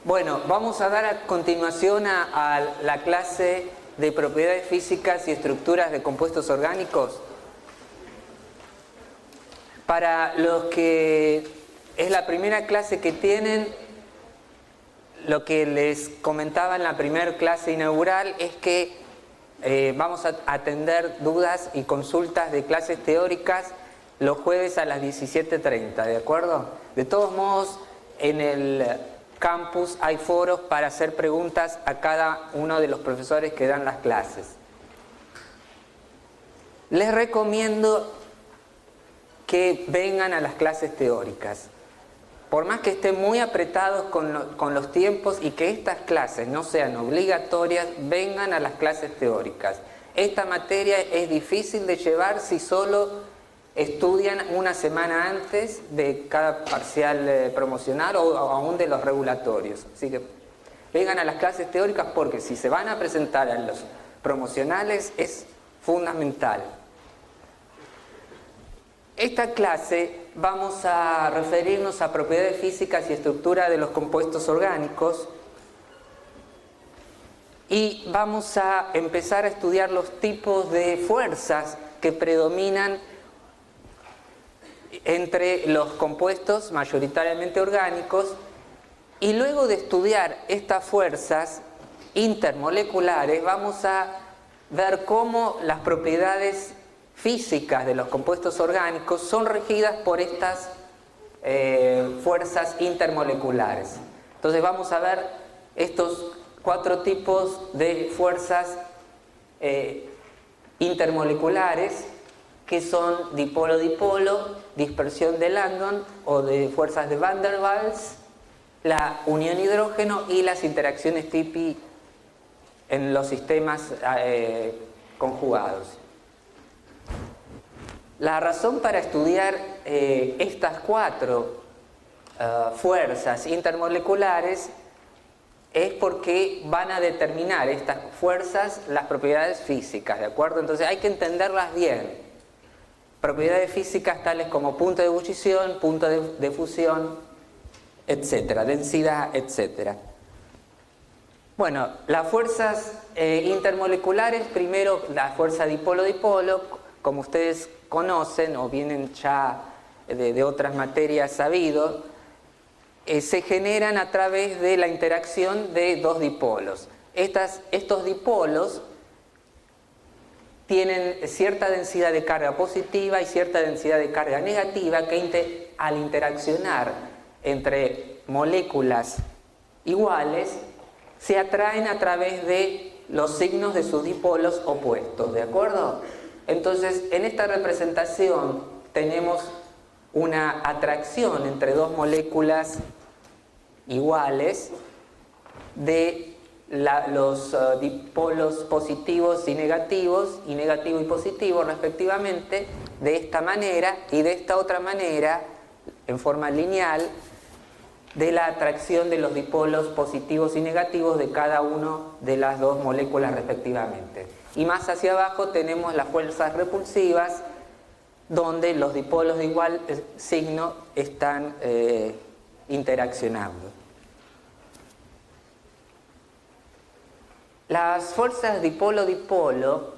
Bueno, vamos a dar a continuación a la clase de propiedades físicas y estructuras de compuestos orgánicos. Para los que es la primera clase que tienen, lo que les comentaba en la primera clase inaugural es que vamos a atender dudas y consultas de clases teóricas los jueves a las 17:30, ¿de acuerdo? De todos modos, en el campus hay foros para hacer preguntas a cada uno de los profesores que dan las clases. Les recomiendo que vengan a las clases teóricas. Por más que estén muy apretados con los tiempos y que estas clases no sean obligatorias, vengan a las clases teóricas. Esta materia es difícil de llevar si solo estudian una semana antes de cada parcial promocional o aún de los regulatorios. Así que vengan a las clases teóricas porque si se van a presentar a los promocionales es fundamental. Esta clase vamos a referirnos a propiedades físicas y estructura de los compuestos orgánicos y vamos a empezar a estudiar los tipos de fuerzas que predominan entre los compuestos mayoritariamente orgánicos, y luego de estudiar estas fuerzas intermoleculares vamos a ver cómo las propiedades físicas de los compuestos orgánicos son regidas por estas fuerzas intermoleculares. Entonces vamos a ver estos 4 tipos de fuerzas intermoleculares, que son dipolo-dipolo, dispersión de Langdon o de fuerzas de Van der Waals, la unión hidrógeno y las interacciones TIPY en los sistemas conjugados. La razón para estudiar estas 4 fuerzas intermoleculares es porque van a determinar estas fuerzas las propiedades físicas, ¿de acuerdo? Entonces hay que entenderlas bien. Propiedades físicas tales como punto de ebullición, punto de fusión, etcétera, densidad, etcétera. Bueno, las fuerzas intermoleculares, primero la fuerza dipolo-dipolo, como ustedes conocen o vienen ya de otras materias sabidos, se generan a través de la interacción de 2 dipolos. Estos dipolos tienen cierta densidad de carga positiva y cierta densidad de carga negativa que al interaccionar entre moléculas iguales se atraen a través de los signos de sus dipolos opuestos, ¿de acuerdo? Entonces, en esta representación tenemos una atracción entre 2 moléculas iguales de los dipolos positivos y negativo y positivo respectivamente, de esta manera y de esta otra manera, en forma lineal, de la atracción de los dipolos positivos y negativos de cada una de las 2 moléculas respectivamente. Y más hacia abajo tenemos las fuerzas repulsivas, donde los dipolos de igual signo están interaccionando. Las fuerzas dipolo-dipolo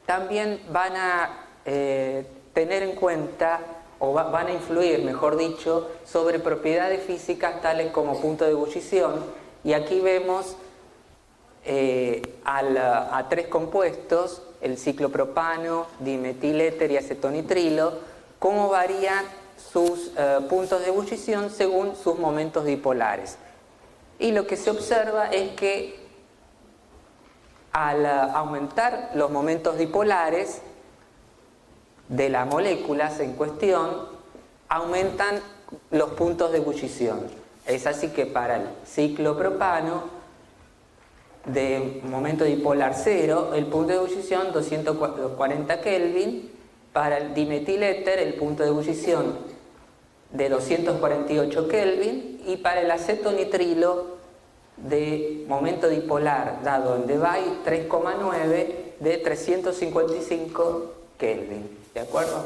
también van a tener en cuenta, o van a influir, mejor dicho, sobre propiedades físicas tales como punto de ebullición. Y aquí vemos a 3 compuestos, el ciclopropano, dimetiléter y acetonitrilo, cómo varían sus puntos de ebullición según sus momentos dipolares. Y lo que se observa es que al aumentar los momentos dipolares de las moléculas en cuestión, aumentan los puntos de ebullición. Es así que para el ciclopropano, de momento dipolar 0, el punto de ebullición 240 Kelvin, para el dimetiléter el punto de ebullición de 248 Kelvin, y para el acetonitrilo de momento dipolar dado en Debye 3,9 de 355 Kelvin, ¿de acuerdo?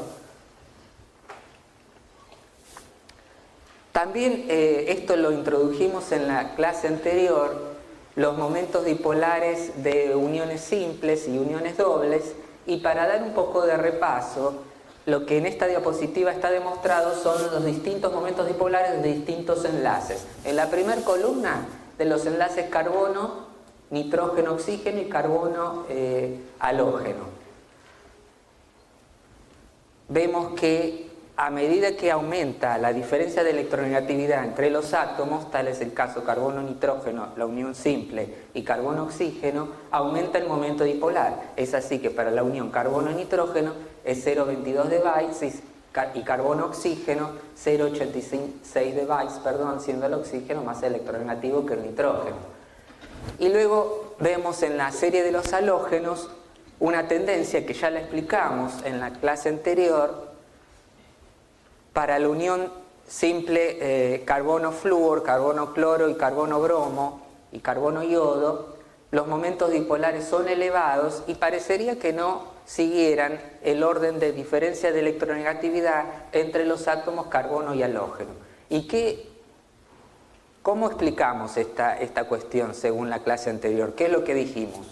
También esto lo introdujimos en la clase anterior, los momentos dipolares de uniones simples y uniones dobles, y para dar un poco de repaso, lo que en esta diapositiva está demostrado son los distintos momentos dipolares de distintos enlaces. En la primera columna, de los enlaces carbono, nitrógeno, oxígeno y carbono, halógeno. Vemos que a medida que aumenta la diferencia de electronegatividad entre los átomos, tal es el caso carbono-nitrógeno, la unión simple, y carbono-oxígeno, aumenta el momento dipolar. Es así que para la unión carbono-nitrógeno es 0,22 de Weis y carbono-oxígeno 0,86 de Weis, siendo el oxígeno más electronegativo que el nitrógeno. Y luego vemos en la serie de los halógenos una tendencia que ya la explicamos en la clase anterior. Para la unión simple carbono-flúor, carbono-cloro y carbono-bromo y carbono-iodo, los momentos dipolares son elevados y parecería que no siguieran el orden de diferencia de electronegatividad entre los átomos carbono y halógeno. ¿Y cómo explicamos esta cuestión según la clase anterior? ¿Qué es lo que dijimos?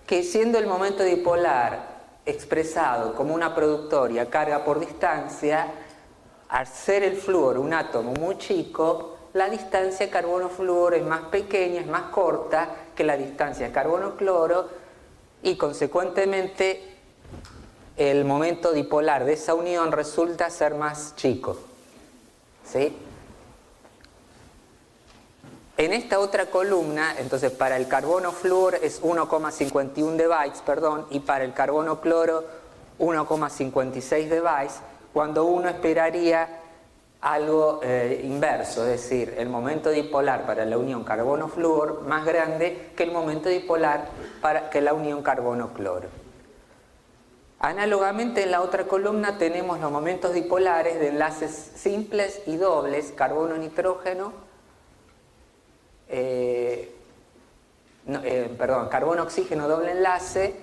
Que siendo el momento dipolar expresado como una productoria carga por distancia, al ser el flúor un átomo muy chico, la distancia carbono-flúor es más pequeña, es más corta que la distancia carbono-cloro y consecuentemente el momento dipolar de esa unión resulta ser más chico. ¿Sí? En esta otra columna, entonces para el carbono-flúor es 1,51 de Weis, y para el carbono-cloro 1,56 de Weis, cuando uno esperaría algo inverso, es decir, el momento dipolar para la unión carbono-flúor más grande que el momento dipolar para que la unión carbono-cloro. Análogamente en la otra columna tenemos los momentos dipolares de enlaces simples y dobles, carbono-nitrógeno, carbono-oxígeno doble enlace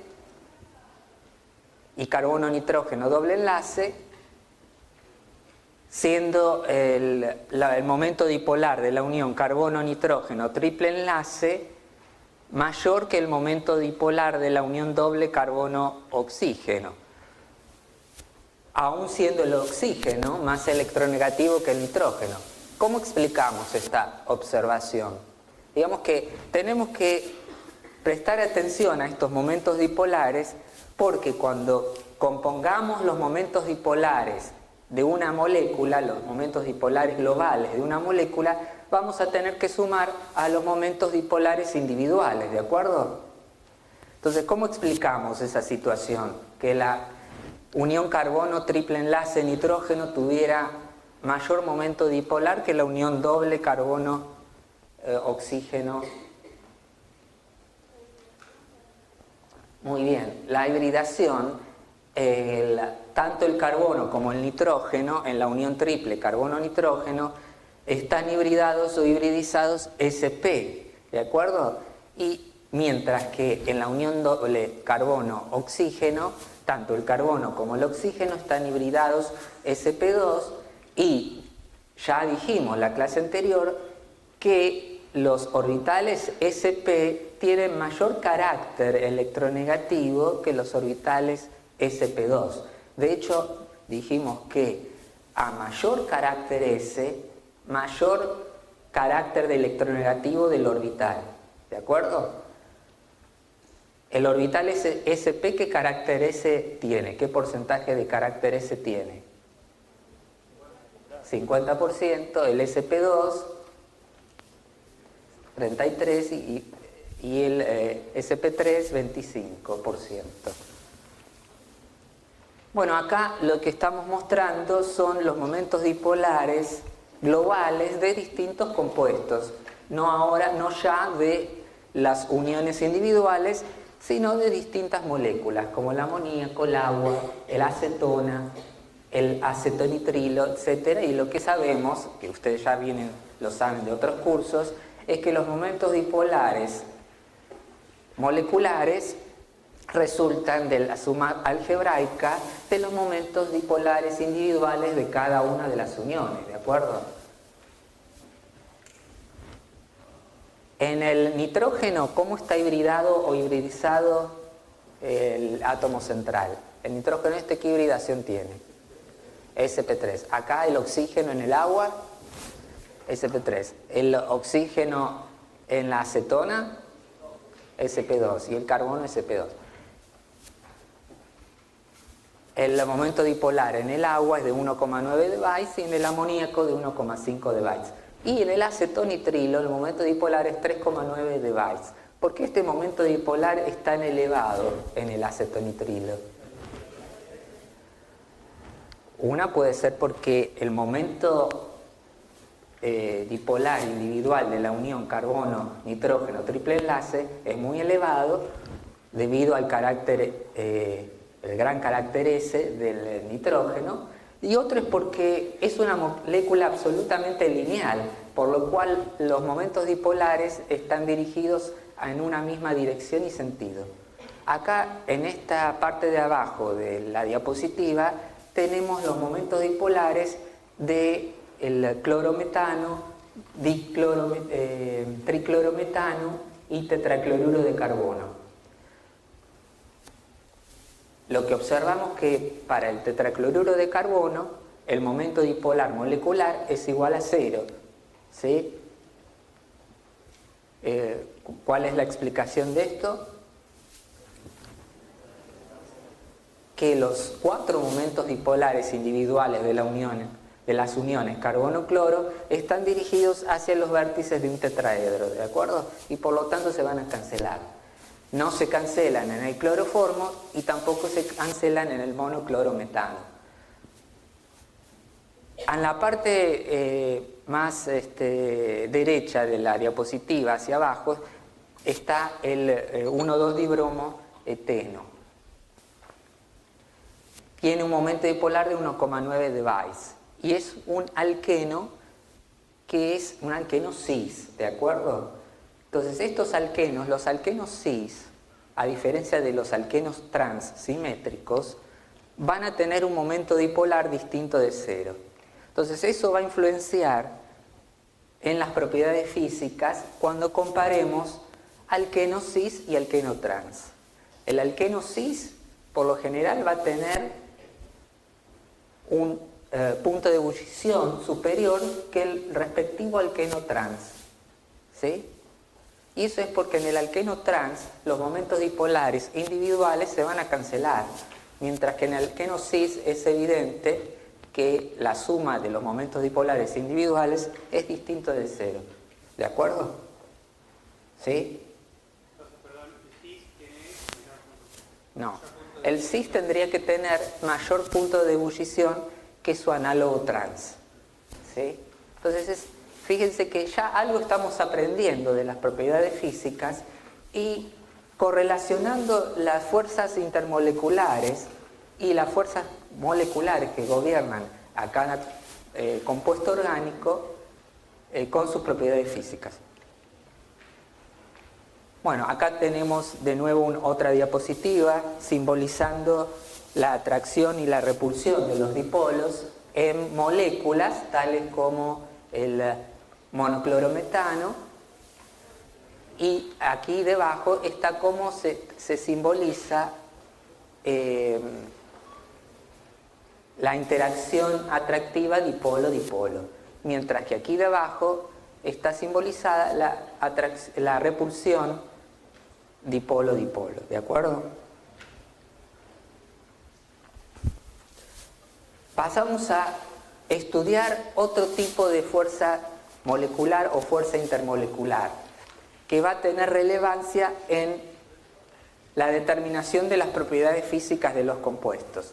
y carbono-nitrógeno doble enlace, siendo el momento dipolar de la unión carbono-nitrógeno triple enlace mayor que el momento dipolar de la unión doble carbono-oxígeno, aún siendo el oxígeno más electronegativo que el nitrógeno. ¿Cómo explicamos esta observación? Digamos que tenemos que prestar atención a estos momentos dipolares porque cuando compongamos los momentos dipolares de una molécula, los momentos dipolares globales de una molécula, vamos a tener que sumar a los momentos dipolares individuales, ¿de acuerdo? Entonces, ¿cómo explicamos esa situación? Que la unión carbono triple enlace nitrógeno tuviera mayor momento dipolar que la unión doble carbono oxígeno. Muy bien, la hibridación, tanto el carbono como el nitrógeno en la unión triple carbono-nitrógeno están hibridados o hibridizados sp, ¿de acuerdo? Y mientras que en la unión doble carbono-oxígeno, tanto el carbono como el oxígeno están hibridados sp2 y ya dijimos en la clase anterior que los orbitales sp tienen mayor carácter electronegativo que los orbitales sp2. De hecho, dijimos que a mayor carácter S, mayor carácter de electronegativo del orbital. ¿De acuerdo? El orbital sp, ¿qué carácter S tiene? ¿Qué porcentaje de carácter S tiene? 50%, el sp2 33% y el sp3 25%. Bueno, acá lo que estamos mostrando son los momentos dipolares globales de distintos compuestos, no ya de las uniones individuales, sino de distintas moléculas, como el amoníaco, el agua, el acetona, el acetonitrilo, etc. Y lo que sabemos, que ustedes ya lo saben de otros cursos, es que los momentos dipolares moleculares resultan de la suma algebraica de los momentos dipolares individuales de cada una de las uniones, ¿de acuerdo? En el nitrógeno, ¿cómo está hibridado o hibridizado el átomo central? El nitrógeno ¿qué hibridación tiene? sp3. Acá el oxígeno en el agua, sp3. El oxígeno en la acetona, sp2. Y el carbono, sp2. El momento dipolar en el agua es de 1,9 de Weiss y en el amoníaco de 1,5 de Weiss. Y en el acetonitrilo el momento dipolar es 3,9 de Weiss. ¿Por qué este momento dipolar es tan elevado en el acetonitrilo? Una puede ser porque el momento dipolar individual de la unión carbono-nitrógeno triple enlace es muy elevado debido al carácter, el gran carácter S del nitrógeno, y otro es porque es una molécula absolutamente lineal, por lo cual los momentos dipolares están dirigidos en una misma dirección y sentido. Acá, en esta parte de abajo de la diapositiva, tenemos los momentos dipolares del clorometano, triclorometano y tetracloruro de carbono. Lo que observamos que para el tetracloruro de carbono el momento dipolar molecular es igual a 0, ¿sí? ¿Cuál es la explicación de esto? Que los 4 momentos dipolares individuales de las uniones carbono-cloro están dirigidos hacia los vértices de un tetraedro, ¿de acuerdo? Y por lo tanto se van a cancelar. No se cancelan en el cloroformo y tampoco se cancelan en el monoclorometano. En la parte más derecha de la diapositiva, hacia abajo, está el 1,2-dibromo eteno. Tiene un momento dipolar de 1,9 de Weiss y es un alqueno que es un alqueno cis, ¿de acuerdo? Entonces estos alquenos, los alquenos cis, a diferencia de los alquenos trans simétricos, van a tener un momento dipolar distinto de 0. Entonces eso va a influenciar en las propiedades físicas cuando comparemos alqueno cis y alqueno trans. El alqueno cis, por lo general, va a tener un punto de ebullición superior que el respectivo alqueno trans, ¿sí? Y eso es porque en el alqueno trans los momentos dipolares individuales se van a cancelar, mientras que en el alqueno cis es evidente que la suma de los momentos dipolares individuales es distinto de 0. ¿De acuerdo? ¿Sí? Perdón, ¿el cis tiene menor punto? No. El cis tendría que tener mayor punto de ebullición que su análogo trans, ¿sí? Entonces fíjense que ya algo estamos aprendiendo de las propiedades físicas y correlacionando las fuerzas intermoleculares y las fuerzas moleculares que gobiernan a cada compuesto orgánico con sus propiedades físicas. Bueno, acá tenemos de nuevo otra diapositiva simbolizando la atracción y la repulsión de los dipolos en moléculas tales como el monoclorometano, y aquí debajo está cómo se simboliza la interacción atractiva dipolo-dipolo, mientras que aquí debajo está simbolizada la repulsión dipolo-dipolo, ¿de acuerdo? Pasamos a estudiar otro tipo de fuerza molecular o fuerza intermolecular que va a tener relevancia en la determinación de las propiedades físicas de los compuestos.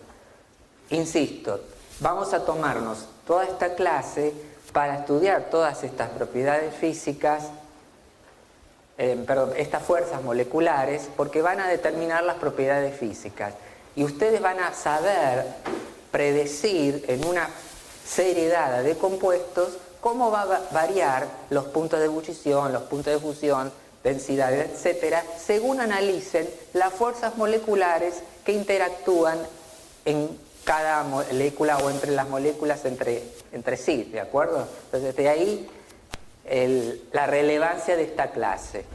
Insisto, vamos a tomarnos toda esta clase para estudiar todas estas propiedades físicas, estas fuerzas moleculares, porque van a determinar las propiedades físicas. Y ustedes van a saber predecir en una serie dada de compuestos cómo va a variar los puntos de ebullición, los puntos de fusión, densidades, etcétera, según analicen las fuerzas moleculares que interactúan en cada molécula o entre las moléculas entre sí, ¿de acuerdo? Entonces, de ahí la relevancia de esta clase.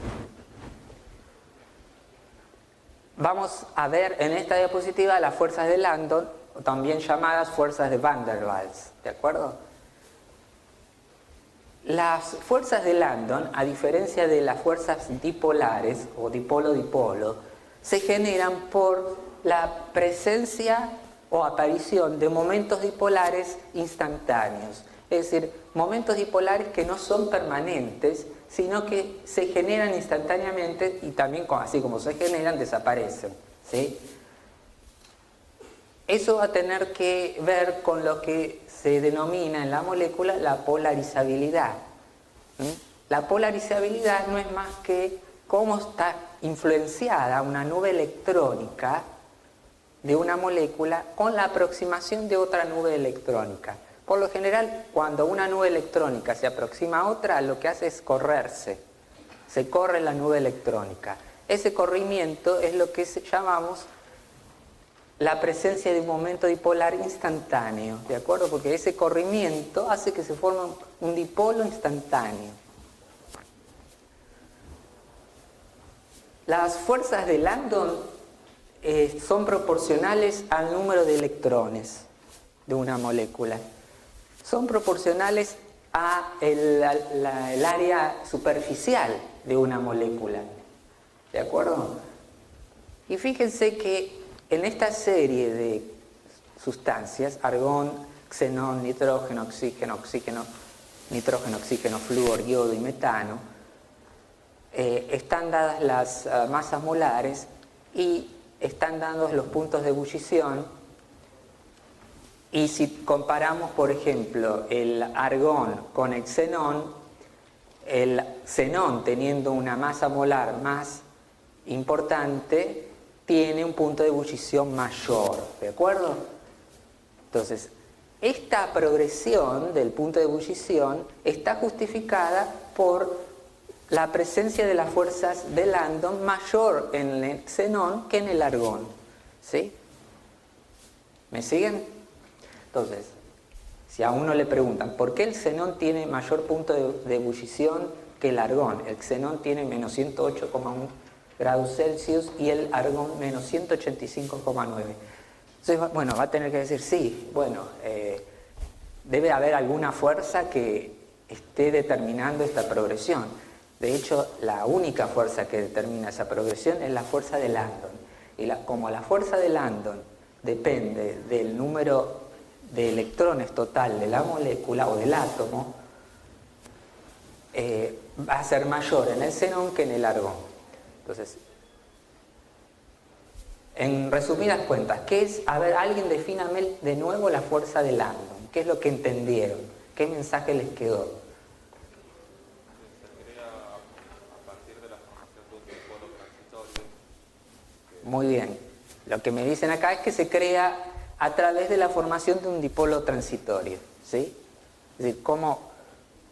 Vamos a ver en esta diapositiva las fuerzas de Landon, también llamadas fuerzas de Van der Waals, ¿de acuerdo? Las fuerzas de Landon, a diferencia de las fuerzas dipolares o dipolo-dipolo, se generan por la presencia o aparición de momentos dipolares instantáneos. Es decir, momentos dipolares que no son permanentes, sino que se generan instantáneamente y también, así como se generan, desaparecen, ¿sí? Eso va a tener que ver con lo que se denomina en la molécula la polarizabilidad. La polarizabilidad no es más que cómo está influenciada una nube electrónica de una molécula con la aproximación de otra nube electrónica. Por lo general, cuando una nube electrónica se aproxima a otra, lo que hace es correrse. Se corre la nube electrónica. Ese corrimiento es lo que llamamos la presencia de un momento dipolar instantáneo, ¿de acuerdo? Porque ese corrimiento hace que se forme un dipolo instantáneo. Las fuerzas de Landon son proporcionales al número de electrones de una molécula. Son proporcionales a el área superficial de una molécula, ¿de acuerdo? Y fíjense que en esta serie de sustancias, argón, xenón, nitrógeno, oxígeno, nitrógeno, oxígeno, flúor, yodo y metano, están dadas las masas molares y están dados los puntos de ebullición. Y si comparamos, por ejemplo, el argón con el xenón teniendo una masa molar más importante, tiene un punto de ebullición mayor, ¿de acuerdo? Entonces, esta progresión del punto de ebullición está justificada por la presencia de las fuerzas de Landon mayor en el xenón que en el argón, ¿sí? ¿Me siguen? Entonces, si a uno le preguntan, ¿por qué el xenón tiene mayor punto de ebullición que el argón? El xenón tiene menos 108,1 grados Celsius y el argón menos 185,9. Entonces, bueno, va a tener que decir, sí, bueno, debe haber alguna fuerza que esté determinando esta progresión. De hecho, la única fuerza que determina esa progresión es la fuerza de Landon. Y como la fuerza de Landon depende del número de electrones total de la molécula o del átomo, va a ser mayor en el xenón que en el argón. Entonces, en resumidas cuentas, ¿qué es? A ver, alguien defíname de nuevo la fuerza de Landon. ¿Qué es lo que entendieron? ¿Qué mensaje les quedó? Se crea a partir de la formación de un dipolo transitorio. Muy bien. Lo que me dicen acá es que se crea a través de la formación de un dipolo transitorio, ¿sí? Es decir, cómo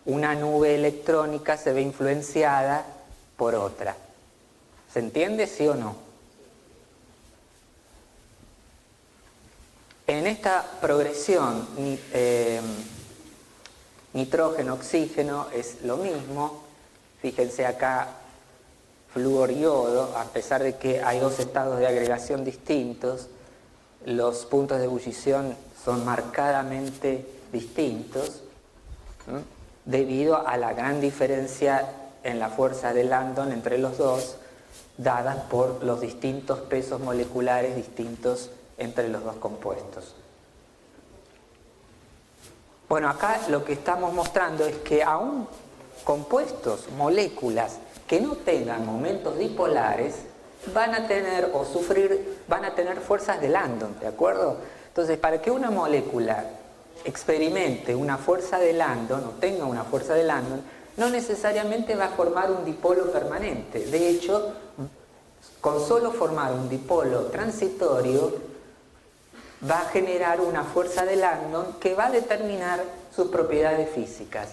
una nube electrónica se ve influenciada por otra. ¿Se entiende, sí o no? En esta progresión, nitrógeno-oxígeno es lo mismo. Fíjense acá, flúor-yodo, a pesar de que hay dos estados de agregación distintos, los puntos de ebullición son marcadamente distintos, ¿sí? Debido a la gran diferencia en la fuerza de Landon entre los dos, dadas por los distintos pesos moleculares distintos entre los dos compuestos. Bueno, acá lo que estamos mostrando es que aún compuestos, moléculas que no tengan momentos dipolares, van a tener fuerzas de Landon, ¿de acuerdo? Entonces, para que una molécula experimente una fuerza de Landon o tenga una fuerza de Landon, no necesariamente va a formar un dipolo permanente. De hecho, con solo formar un dipolo transitorio, va a generar una fuerza de Landon que va a determinar sus propiedades físicas.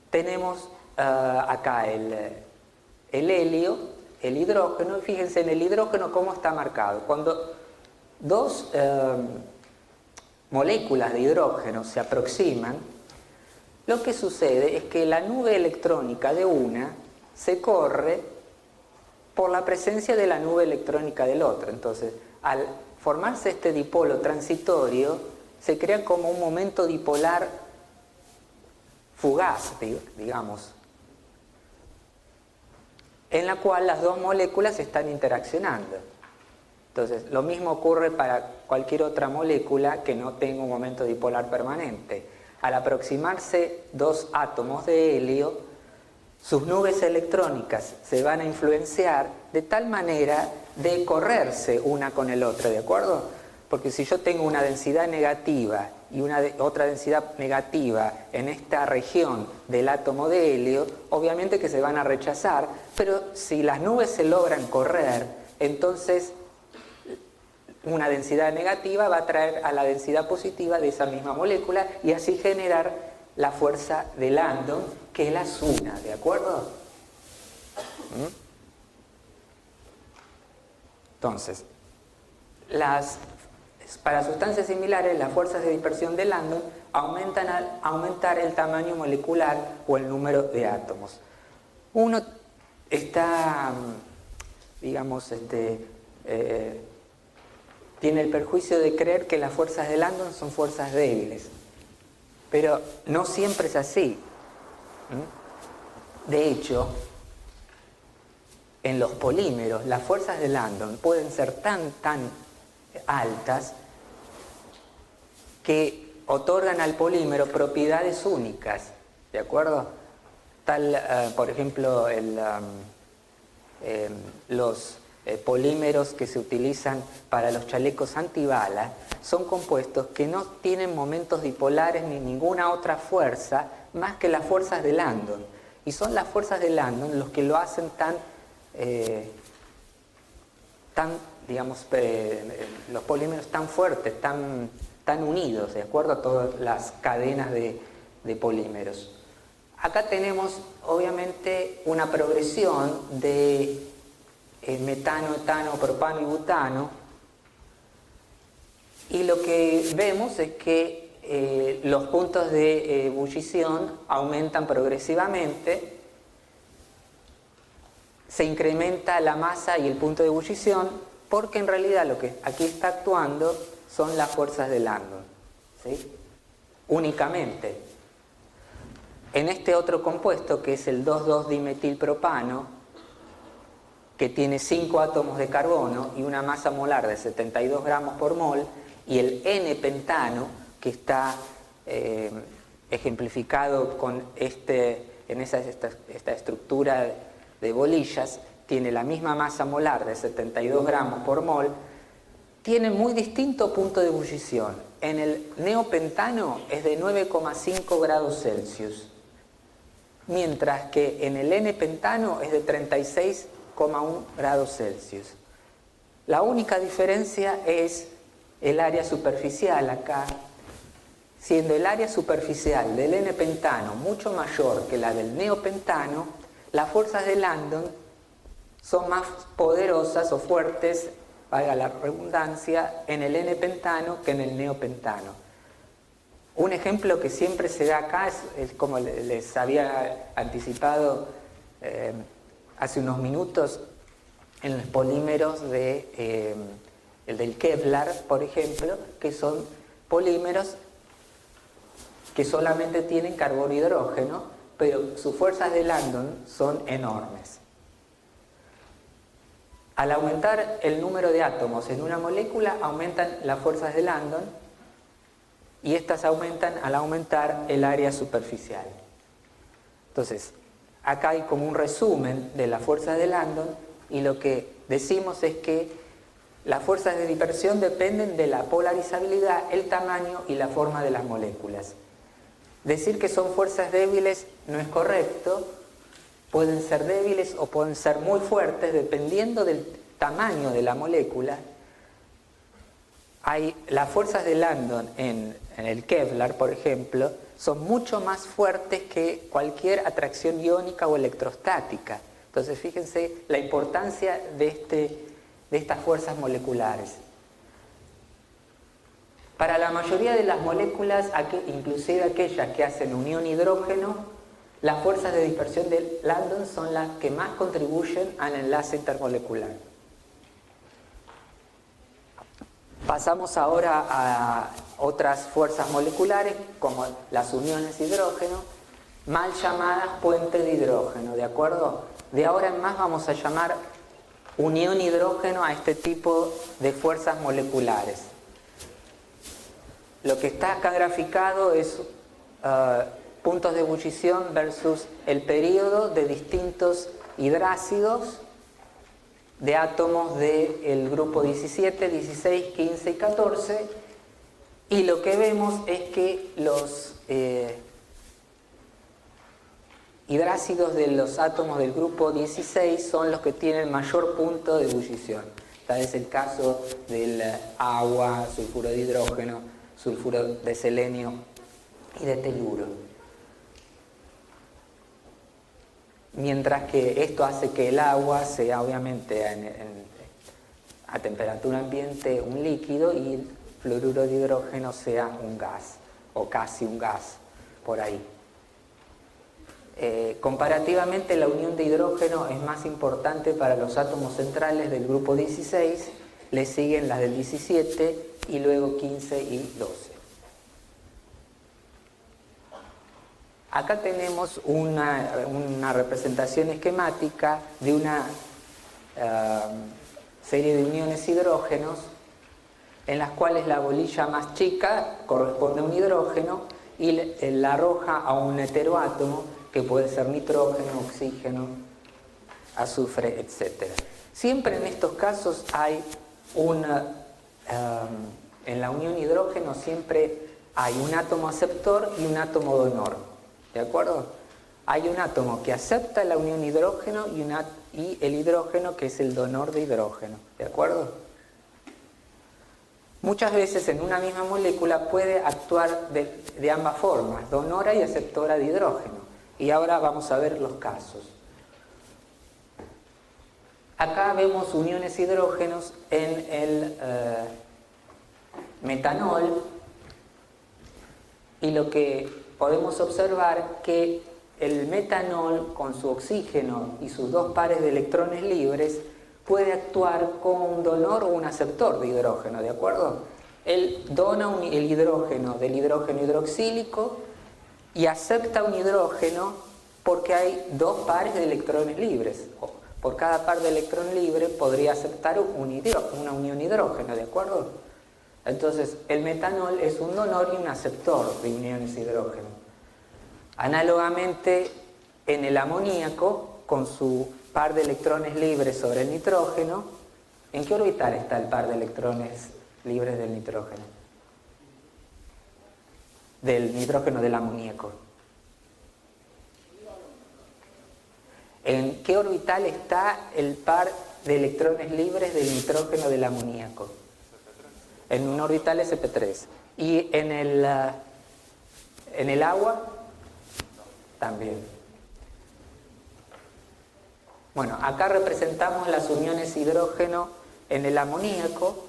Tenemos acá el helio, el hidrógeno, y fíjense en el hidrógeno cómo está marcado. Cuando dos moléculas de hidrógeno se aproximan, lo que sucede es que la nube electrónica de una se corre por la presencia de la nube electrónica del otro. Entonces, al formarse este dipolo transitorio, se crea como un momento dipolar fugaz, digamos, en la cual las dos moléculas están interaccionando. Entonces, lo mismo ocurre para cualquier otra molécula que no tenga un momento dipolar permanente. Al aproximarse dos átomos de helio, sus nubes electrónicas se van a influenciar de tal manera de correrse una con el otro, ¿de acuerdo? Porque si yo tengo una densidad negativa y otra densidad negativa en esta región del átomo de helio, obviamente que se van a rechazar, pero si las nubes se logran correr, entonces una densidad negativa va a atraer a la densidad positiva de esa misma molécula y así generar la fuerza de Landon que las una, ¿de acuerdo? Entonces, para sustancias similares, las fuerzas de dispersión de Landon aumentan al aumentar el tamaño molecular o el número de átomos. Uno está, digamos, tiene el perjuicio de creer que las fuerzas de Landon son fuerzas débiles, pero no siempre es así. De hecho, en los polímeros, las fuerzas de Landon pueden ser tan altas que otorgan al polímero propiedades únicas, ¿de acuerdo? Por ejemplo, los polímeros que se utilizan para los chalecos antibalas son compuestos que no tienen momentos dipolares ni ninguna otra fuerza más que las fuerzas de Landon. Y son las fuerzas de Landon los que lo hacen digamos, los polímeros tan fuertes, tan unidos, de acuerdo a todas las cadenas de polímeros. Acá tenemos, obviamente, una progresión de metano, etano, propano y butano, y lo que vemos es que los puntos de ebullición aumentan progresivamente, se incrementa la masa y el punto de ebullición, porque en realidad lo que aquí está actuando son las fuerzas de Landon, ¿sí? Únicamente. En este otro compuesto, que es el 2,2-dimetilpropano, que tiene 5 átomos de carbono y una masa molar de 72 gramos por mol, y el N-pentano, que está ejemplificado con esta estructura de bolillas, tiene la misma masa molar de 72 gramos por mol, tiene muy distinto punto de ebullición. En el neopentano es de 9,5 grados Celsius, mientras que en el N-pentano es de 36,1 grados Celsius. La única diferencia es el área superficial acá, siendo el área superficial del N-pentano mucho mayor que la del neopentano, las fuerzas de Landon son más poderosas o fuertes, valga la redundancia, en el N-pentano que en el neopentano. Un ejemplo que siempre se da acá es como les había anticipado hace unos minutos, en los polímeros el del Kevlar, por ejemplo, que son polímeros que solamente tienen carbono e hidrógeno, pero sus fuerzas de Landon son enormes. Al aumentar el número de átomos en una molécula, aumentan las fuerzas de Landon, y estas aumentan al aumentar el área superficial. Entonces, acá hay como un resumen de las fuerzas de Landon, y lo que decimos es que las fuerzas de dispersión dependen de la polarizabilidad, el tamaño y la forma de las moléculas. Decir que son fuerzas débiles no es correcto, pueden ser débiles o pueden ser muy fuertes dependiendo del tamaño de la molécula. Las fuerzas de Landon en el Kevlar, por ejemplo, son mucho más fuertes que cualquier atracción iónica o electrostática, Entonces fíjense la importancia de estas fuerzas moleculares. Para la mayoría de las moléculas, inclusive aquellas que hacen unión hidrógeno, las fuerzas de dispersión de Landon son las que más contribuyen al enlace intermolecular. Pasamos ahora a otras fuerzas moleculares, como las uniones hidrógeno, mal llamadas puentes de hidrógeno, ¿de acuerdo? De ahora en más vamos a llamar unión hidrógeno a este tipo de fuerzas moleculares. Lo que está acá graficado es puntos de ebullición versus el período de distintos hidrácidos de átomos del grupo 17, 16, 15 y 14, y lo que vemos es que los hidrácidos de los átomos del grupo 16 son los que tienen mayor punto de ebullición. Tal es el caso del agua, sulfuro de hidrógeno, sulfuro de selenio y de teluro. Mientras que esto hace que el agua sea obviamente a temperatura ambiente un líquido y el fluoruro de hidrógeno sea un gas o casi un gas por ahí. Comparativamente la unión de hidrógeno es más importante para los átomos centrales del grupo 16, le siguen las del 17 y luego 15 y 12. Acá tenemos una representación esquemática de una serie de uniones hidrógenos en las cuales la bolilla más chica corresponde a un hidrógeno y la roja a un heteroátomo que puede ser nitrógeno, oxígeno, azufre, etc. Siempre en estos casos hay en la unión hidrógeno siempre hay un átomo aceptor y un átomo donor, ¿de acuerdo? Hay un átomo que acepta la unión hidrógeno y el hidrógeno que es el donor de hidrógeno, ¿de acuerdo? Muchas veces en una misma molécula puede actuar de ambas formas, donora y aceptora de hidrógeno. Y ahora vamos a ver los casos. Acá vemos uniones hidrógenos en el metanol y lo que podemos observar que el metanol con su oxígeno y sus dos pares de electrones libres puede actuar como un donor o un aceptor de hidrógeno, ¿de acuerdo? Él dona el hidrógeno del hidrógeno hidroxílico y acepta un hidrógeno porque hay dos pares de electrones libres. Por cada par de electrón libre podría aceptar una unión hidrógeno, ¿de acuerdo? Entonces, el metanol es un donor y un aceptor de uniones hidrógeno. Análogamente, en el amoníaco, con su par de electrones libres sobre el nitrógeno, ¿en qué orbital está el par de electrones libres del nitrógeno? Del nitrógeno del amoníaco. ¿En qué orbital está el par de electrones libres del nitrógeno del amoníaco? En un orbital sp3. ¿Y en el agua? También. Bueno, acá representamos las uniones hidrógeno en el amoníaco.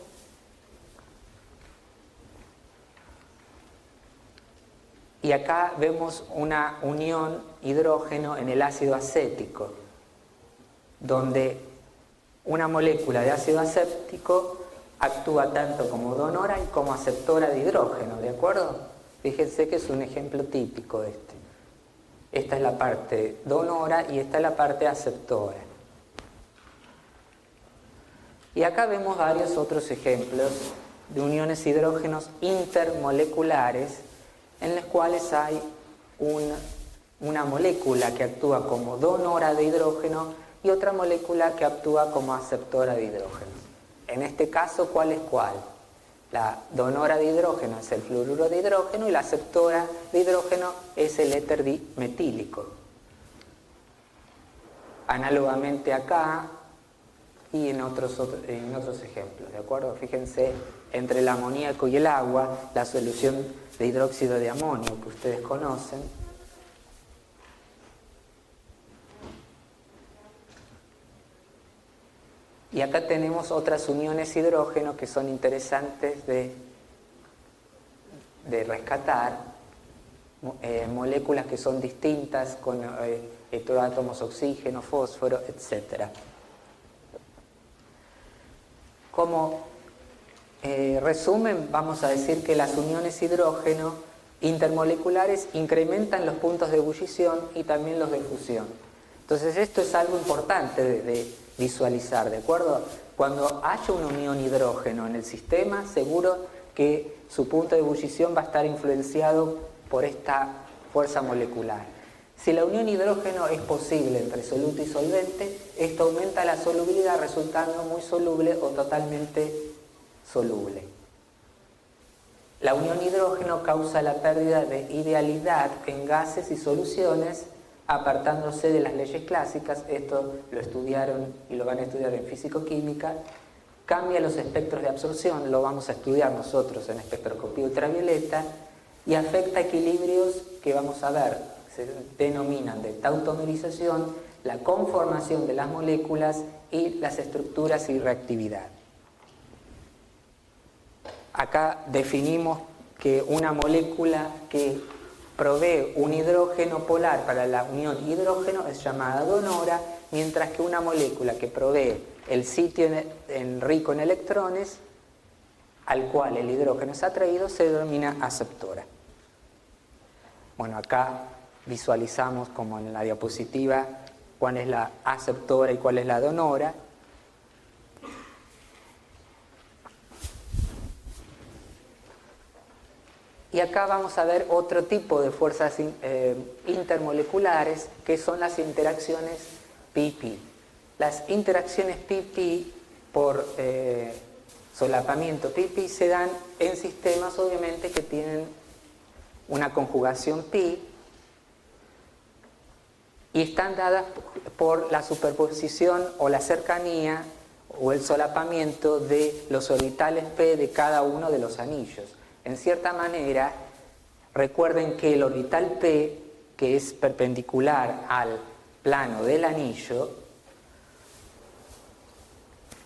Y acá vemos una unión hidrógeno en el ácido acético, donde una molécula de ácido acético actúa tanto como donora y como aceptora de hidrógeno, ¿de acuerdo? Fíjense que es un ejemplo típico este. Esta es la parte donora y esta es la parte aceptora. Y acá vemos varios otros ejemplos de uniones hidrógenos intermoleculares en las cuales hay una molécula que actúa como donora de hidrógeno y otra molécula que actúa como aceptora de hidrógeno. En este caso, ¿cuál es cuál? La donora de hidrógeno es el fluoruro de hidrógeno y la aceptora de hidrógeno es el éter dimetílico. Análogamente acá y en otros ejemplos, ¿de acuerdo? Fíjense, entre el amoníaco y el agua, la solución de hidróxido de amonio que ustedes conocen. Y acá tenemos otras uniones hidrógeno que son interesantes de rescatar, moléculas que son distintas con heteroátomos, oxígeno, fósforo, etc. Como resumen, vamos a decir que las uniones hidrógeno intermoleculares incrementan los puntos de ebullición y también los de fusión. Entonces esto es algo importante de visualizar, ¿de acuerdo? Cuando haya una unión hidrógeno en el sistema, seguro que su punto de ebullición va a estar influenciado por esta fuerza molecular. Si la unión hidrógeno es posible entre soluto y solvente, esto aumenta la solubilidad resultando muy soluble o totalmente soluble. La unión hidrógeno causa la pérdida de idealidad en gases y soluciones, apartándose de las leyes clásicas. Esto lo estudiaron y lo van a estudiar en físico-química. Cambia los espectros de absorción, lo vamos a estudiar nosotros en espectroscopía ultravioleta, y afecta equilibrios que vamos a ver, se denominan de tautomerización, la conformación de las moléculas y las estructuras y reactividad. Acá definimos que una molécula que provee un hidrógeno polar para la unión hidrógeno es llamada donora, mientras que una molécula que provee el sitio rico en electrones al cual el hidrógeno es atraído se denomina aceptora. Bueno, acá visualizamos como en la diapositiva cuál es la aceptora y cuál es la donora. Y acá vamos a ver otro tipo de fuerzas intermoleculares, que son las interacciones pi-pi. Las interacciones pi-pi por solapamiento pi-pi se dan en sistemas obviamente que tienen una conjugación pi y están dadas por la superposición o la cercanía o el solapamiento de los orbitales p de cada uno de los anillos. En cierta manera, recuerden que el orbital P, que es perpendicular al plano del anillo,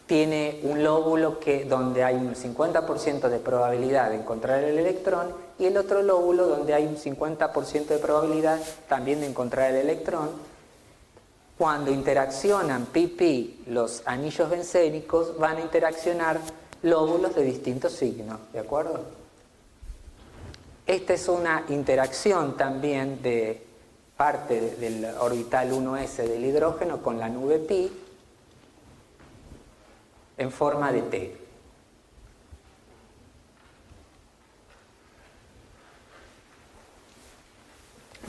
tiene un lóbulo donde hay un 50% de probabilidad de encontrar el electrón y el otro lóbulo donde hay un 50% de probabilidad también de encontrar el electrón. Cuando interaccionan pi-pi los anillos bencénicos, van a interaccionar lóbulos de distintos signos, ¿de acuerdo? Esta es una interacción también de parte del orbital 1s del hidrógeno con la nube pi en forma de T.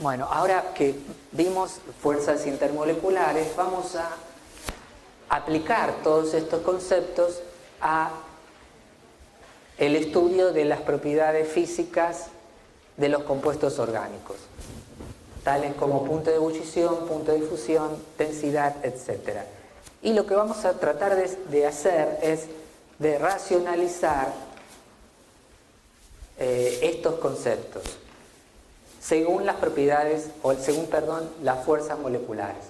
Bueno, ahora que vimos fuerzas intermoleculares, vamos a aplicar todos estos conceptos a el estudio de las propiedades físicas de los compuestos orgánicos, tales como punto de ebullición, punto de fusión, densidad, etc. Y lo que vamos a tratar de hacer es de racionalizar estos conceptos según las propiedades, las fuerzas moleculares.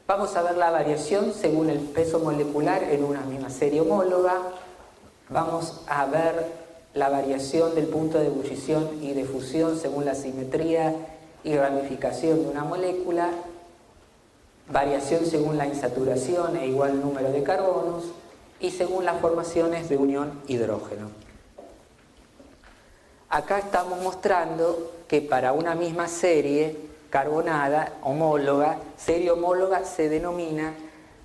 Vamos a ver la variación según el peso molecular en una misma serie homóloga. Vamos a ver la variación del punto de ebullición y de fusión según la simetría y ramificación de una molécula, variación según la insaturación e igual número de carbonos y según las formaciones de unión hidrógeno. Acá estamos mostrando que para una misma serie carbonada homóloga, serie homóloga se denomina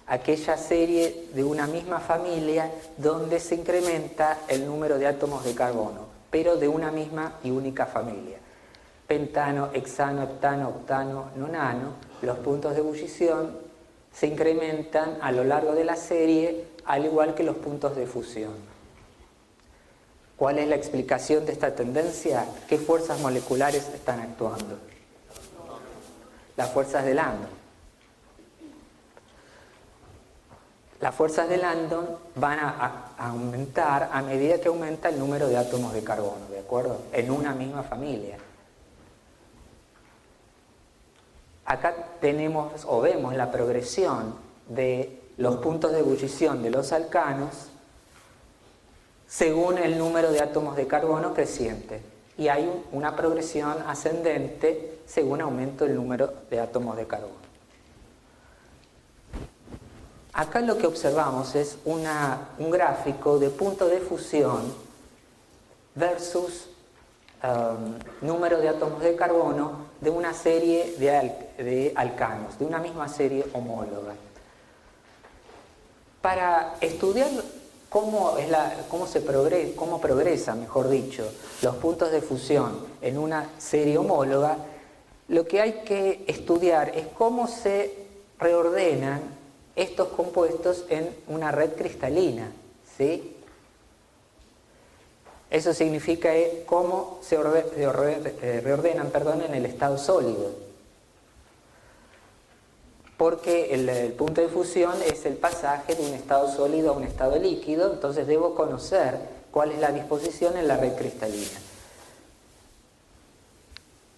aquella serie de una misma familia donde se incrementa el número de átomos de carbono, pero de una misma y única familia. Pentano, hexano, heptano, octano, nonano, los puntos de ebullición se incrementan a lo largo de la serie, al igual que los puntos de fusión. ¿Cuál es la explicación de esta tendencia? ¿Qué fuerzas moleculares están actuando? Las fuerzas de Landon. Las fuerzas de Landon van a aumentar a medida que aumenta el número de átomos de carbono, ¿de acuerdo? En una misma familia. Acá tenemos o vemos la progresión de los puntos de ebullición de los alcanos según el número de átomos de carbono creciente. Y hay una progresión ascendente según aumento el número de átomos de carbono. Acá lo que observamos es un gráfico de punto de fusión versus número de átomos de carbono de una serie de alcanos, de una misma serie homóloga. Para estudiar cómo progresa, mejor dicho, los puntos de fusión en una serie homóloga, lo que hay que estudiar es cómo se reordenan estos compuestos en una red cristalina, ¿sí? Eso significa cómo se reordenan en el estado sólido. Porque el punto de fusión es el pasaje de un estado sólido a un estado líquido, entonces debo conocer cuál es la disposición en la red cristalina.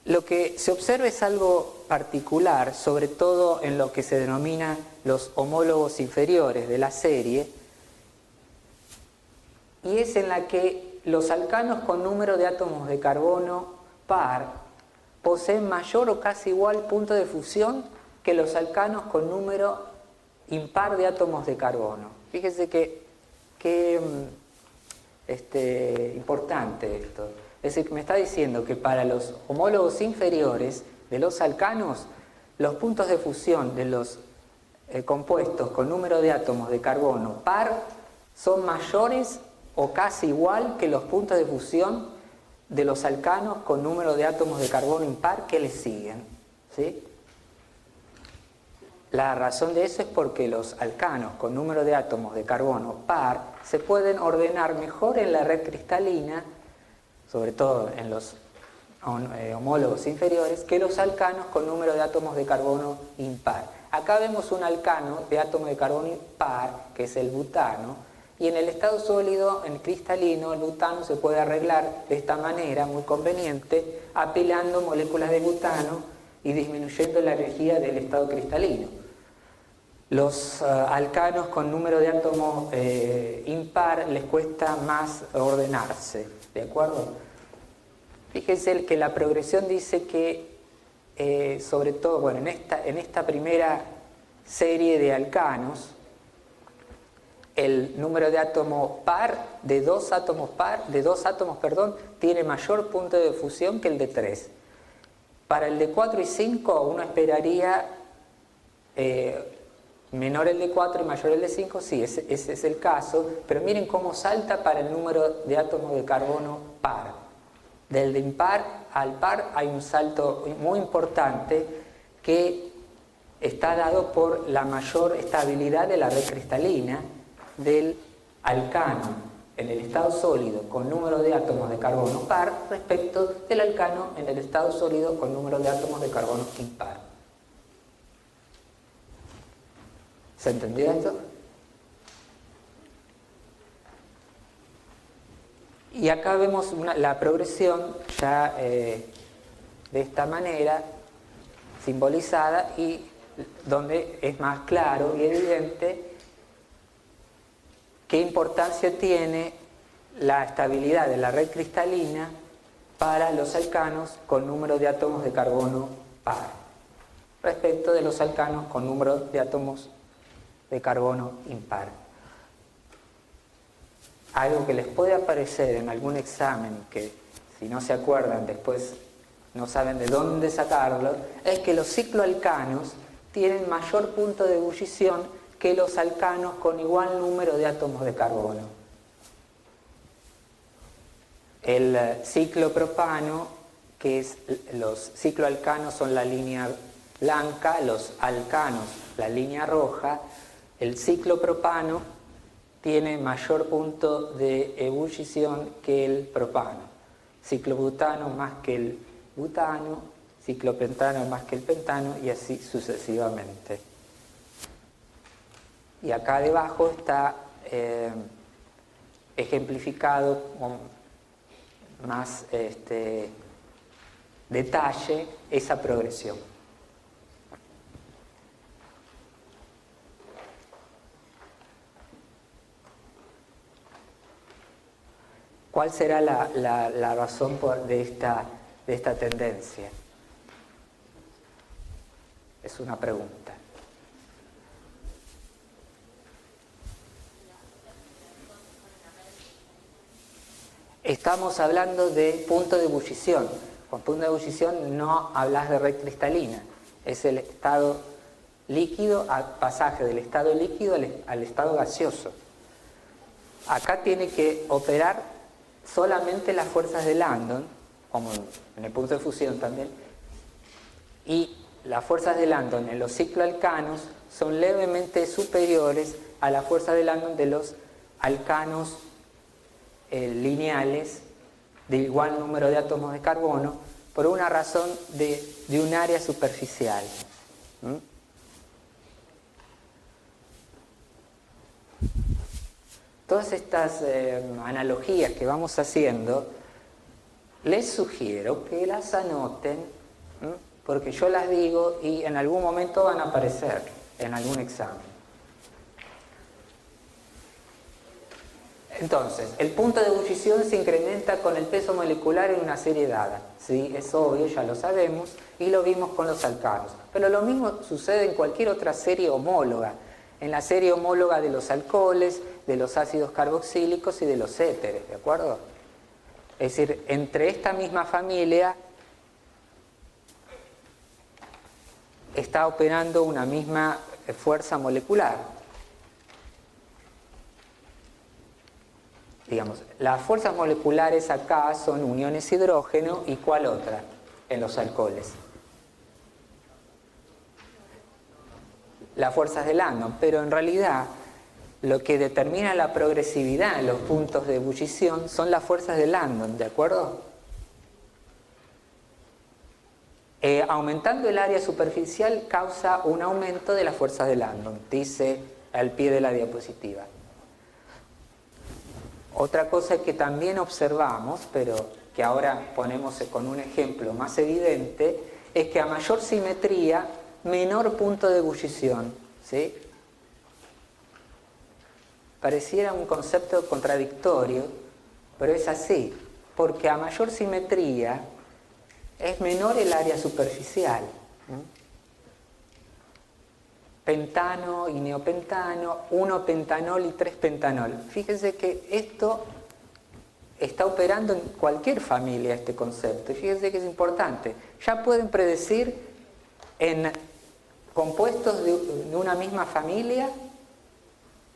Lo que se observa es algo particular, sobre todo en lo que se denomina los homólogos inferiores de la serie, y es en la que los alcanos con número de átomos de carbono par poseen mayor o casi igual punto de fusión que los alcanos con número impar de átomos de carbono. Fíjese qué importante esto. Es decir, me está diciendo que para los homólogos inferiores de los alcanos, los puntos de fusión de los compuestos con número de átomos de carbono par son mayores o casi igual que los puntos de fusión de los alcanos con número de átomos de carbono impar que les siguen, ¿sí? La razón de eso es porque los alcanos con número de átomos de carbono par se pueden ordenar mejor en la red cristalina, sobre todo en los homólogos inferiores, que los alcanos con número de átomos de carbono impar. Acá vemos un alcano de átomo de carbono impar, que es el butano, y en el estado sólido, en cristalino, el butano se puede arreglar de esta manera, muy conveniente, apilando moléculas de butano y disminuyendo la energía del estado cristalino. Los alcanos con número de átomos impar les cuesta más ordenarse, ¿de acuerdo? Fíjense que la progresión dice que, sobre todo, bueno, en esta primera serie de alcanos, el número de átomos par, de dos átomos, tiene mayor punto de fusión que el de 3. Para el de 4 y 5 uno esperaría menor el de 4 y mayor el de 5, sí, ese es el caso, pero miren cómo salta para el número de átomos de carbono par. Del de impar al par hay un salto muy importante que está dado por la mayor estabilidad de la red cristalina del alcano en el estado sólido con número de átomos de carbono par respecto del alcano en el estado sólido con número de átomos de carbono impar. ¿Se entendió esto? Y acá vemos la progresión ya de esta manera simbolizada y donde es más claro y evidente qué importancia tiene la estabilidad de la red cristalina para los alcanos con número de átomos de carbono par respecto de los alcanos con número de átomos de carbono impar. Algo que les puede aparecer en algún examen que si no se acuerdan después no saben de dónde sacarlo, es que los cicloalcanos tienen mayor punto de ebullición que los alcanos con igual número de átomos de carbono. El ciclopropano, los cicloalcanos son la línea blanca, los alcanos la línea roja. El ciclopropano tiene mayor punto de ebullición que el propano. Ciclobutano más que el butano, ciclopentano más que el pentano y así sucesivamente. Y acá debajo está ejemplificado con más detalle esa progresión. ¿Cuál será la razón de esta tendencia? Es una pregunta. Estamos hablando de punto de ebullición. Con punto de ebullición no hablas de red cristalina. Es el estado líquido, pasaje del estado líquido al estado gaseoso. Acá tiene que operar solamente las fuerzas de Landon, como en el punto de fusión también, y las fuerzas de Landon en los cicloalcanos son levemente superiores a las fuerzas de Landon de los alcanos lineales de igual número de átomos de carbono, por una razón de un área superficial. Todas estas analogías que vamos haciendo, les sugiero que las anoten, porque yo las digo y en algún momento van a aparecer en algún examen. Entonces, el punto de ebullición se incrementa con el peso molecular en una serie dada. ¿Sí? Es obvio, ya lo sabemos, y lo vimos con los alcanos. Pero lo mismo sucede en cualquier otra serie homóloga. En la serie homóloga de los alcoholes, de los ácidos carboxílicos y de los éteres, ¿de acuerdo? Es decir, entre esta misma familia está operando una misma fuerza molecular. Digamos, las fuerzas moleculares acá son uniones hidrógeno y ¿cuál otra en los alcoholes? Las fuerzas de Landon, pero en realidad lo que determina la progresividad en los puntos de ebullición son las fuerzas de Landon, ¿de acuerdo? Aumentando el área superficial causa un aumento de las fuerzas de Landon, dice al pie de la diapositiva. Otra cosa que también observamos, pero que ahora ponemos con un ejemplo más evidente, es que a mayor simetría, menor punto de ebullición. ¿Sí? Pareciera un concepto contradictorio, pero es así, porque a mayor simetría es menor el área superficial. Pentano y neopentano, 1-pentanol y 3-pentanol. Fíjense que esto está operando en cualquier familia, este concepto. Fíjense que es importante. Ya pueden predecir en compuestos de una misma familia,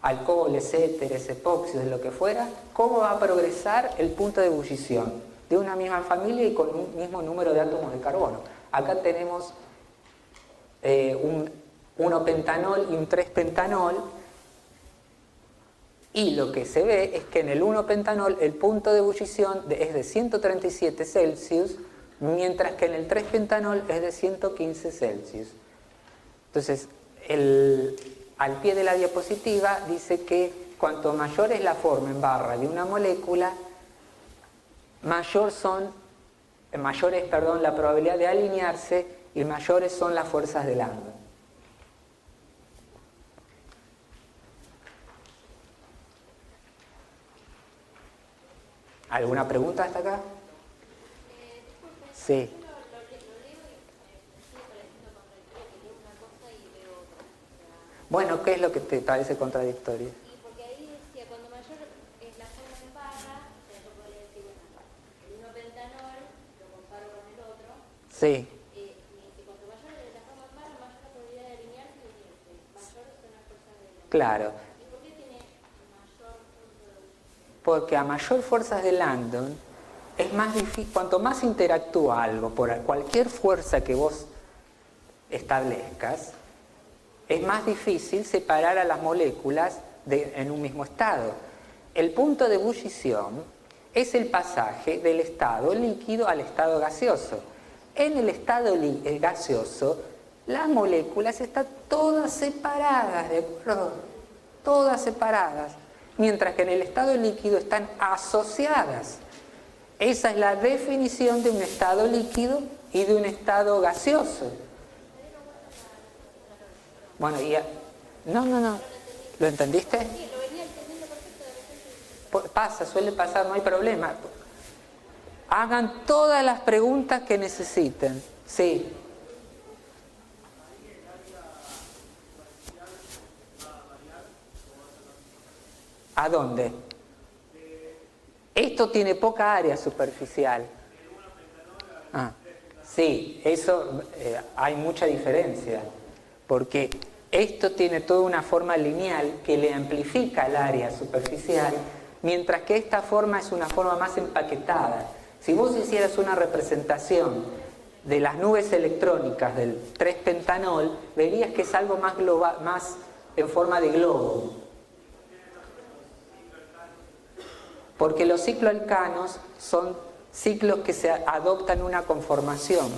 alcoholes, éteres, epóxidos, lo que fuera, cómo va a progresar el punto de ebullición de una misma familia y con un mismo número de átomos de carbono. Acá tenemos un 1-pentanol y un 3-pentanol, y lo que se ve es que en el 1-pentanol el punto de ebullición es de 137 Celsius, mientras que en el 3-pentanol es de 115 Celsius. Entonces, al pie de la diapositiva dice que cuanto mayor es la forma en barra de una molécula, mayor es la probabilidad de alinearse y mayores son las fuerzas de Landon. ¿Alguna pregunta hasta acá? Sí. Bueno, ¿qué es lo que te parece contradictorio? Y porque ahí decía, cuando mayor es la forma en barra, o sea, yo podría decir, bueno, el 1-pentanol lo comparo con el otro. Sí. Y dice, cuanto mayor es la forma en barra, mayor la probabilidad de alinearse y unirse. Mayor son las fuerzas de Landon. Claro. ¿Y por qué tiene mayor punto de ebullición? Porque a mayor fuerzas de Landon es más difícil, cuanto más interactúa algo por cualquier fuerza que vos establezcas, es más difícil separar a las moléculas en un mismo estado. El punto de ebullición es el pasaje del estado líquido al estado gaseoso. En el estado gaseoso, las moléculas están todas separadas, ¿de acuerdo? Todas separadas. Mientras que en el estado líquido están asociadas. Esa es la definición de un estado líquido y de un estado gaseoso. Bueno, no. ¿Lo entendiste? Sí, lo venía entendiendo perfecto de repente. pasa, suele pasar, no hay problema. Hagan todas las preguntas que necesiten. Sí. ¿A dónde? Esto tiene poca área superficial. Sí, eso hay mucha diferencia, porque esto tiene toda una forma lineal que le amplifica el área superficial, mientras que esta forma es una forma más empaquetada. Si vos hicieras una representación de las nubes electrónicas del 3-pentanol, verías que es algo más global, más en forma de globo. Porque los cicloalcanos son ciclos que se adoptan una conformación.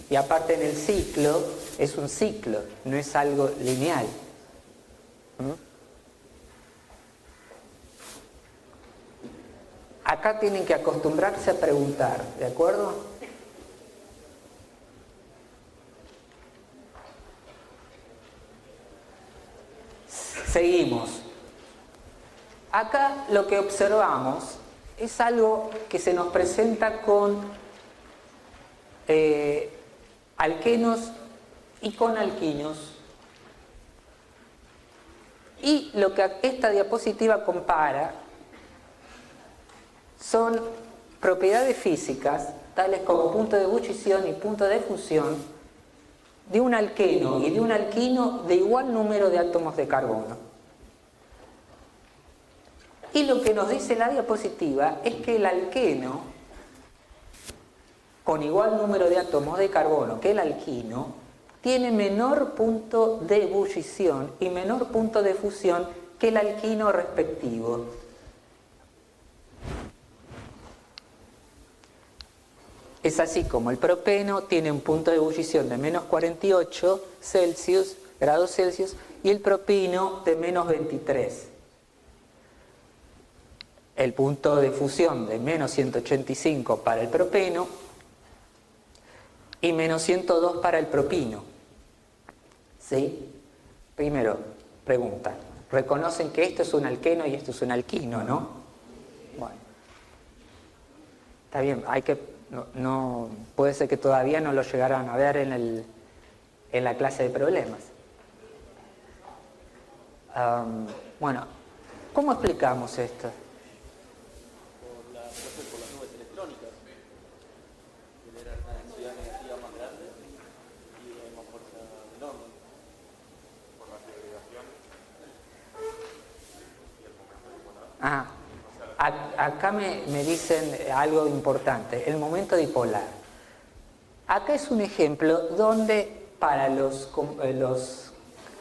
Y aparte en el ciclo, es un ciclo, no es algo lineal. Acá tienen que acostumbrarse a preguntar, ¿de acuerdo? Seguimos. Acá lo que observamos es algo que se nos presenta con alquenos y con alquinos. Y lo que esta diapositiva compara son propiedades físicas, tales como punto de ebullición y punto de fusión, de un alqueno y de un alquino de igual número de átomos de carbono. Y lo que nos dice la diapositiva es que el alqueno, con igual número de átomos de carbono que el alquino, tiene menor punto de ebullición y menor punto de fusión que el alquino respectivo. Es así como el propeno tiene un punto de ebullición de menos 48 grados Celsius y el propino de menos 23. El punto de fusión de menos 185 para el propeno y menos 102 para el propino. ¿Sí? Primero, pregunta. Reconocen que esto es un alqueno y esto es un alquino, ¿no? Bueno. Está bien, hay que... No, puede ser que todavía no lo llegaran a ver en la clase de problemas. Bueno, ¿cómo explicamos esto? Por las nubes electrónicas, generan una densidad negativa más grande y hay más fuerza del horno. Por las hibridaciones y el momento dipolar. Acá me dicen algo importante, el momento dipolar. Acá es un ejemplo donde para los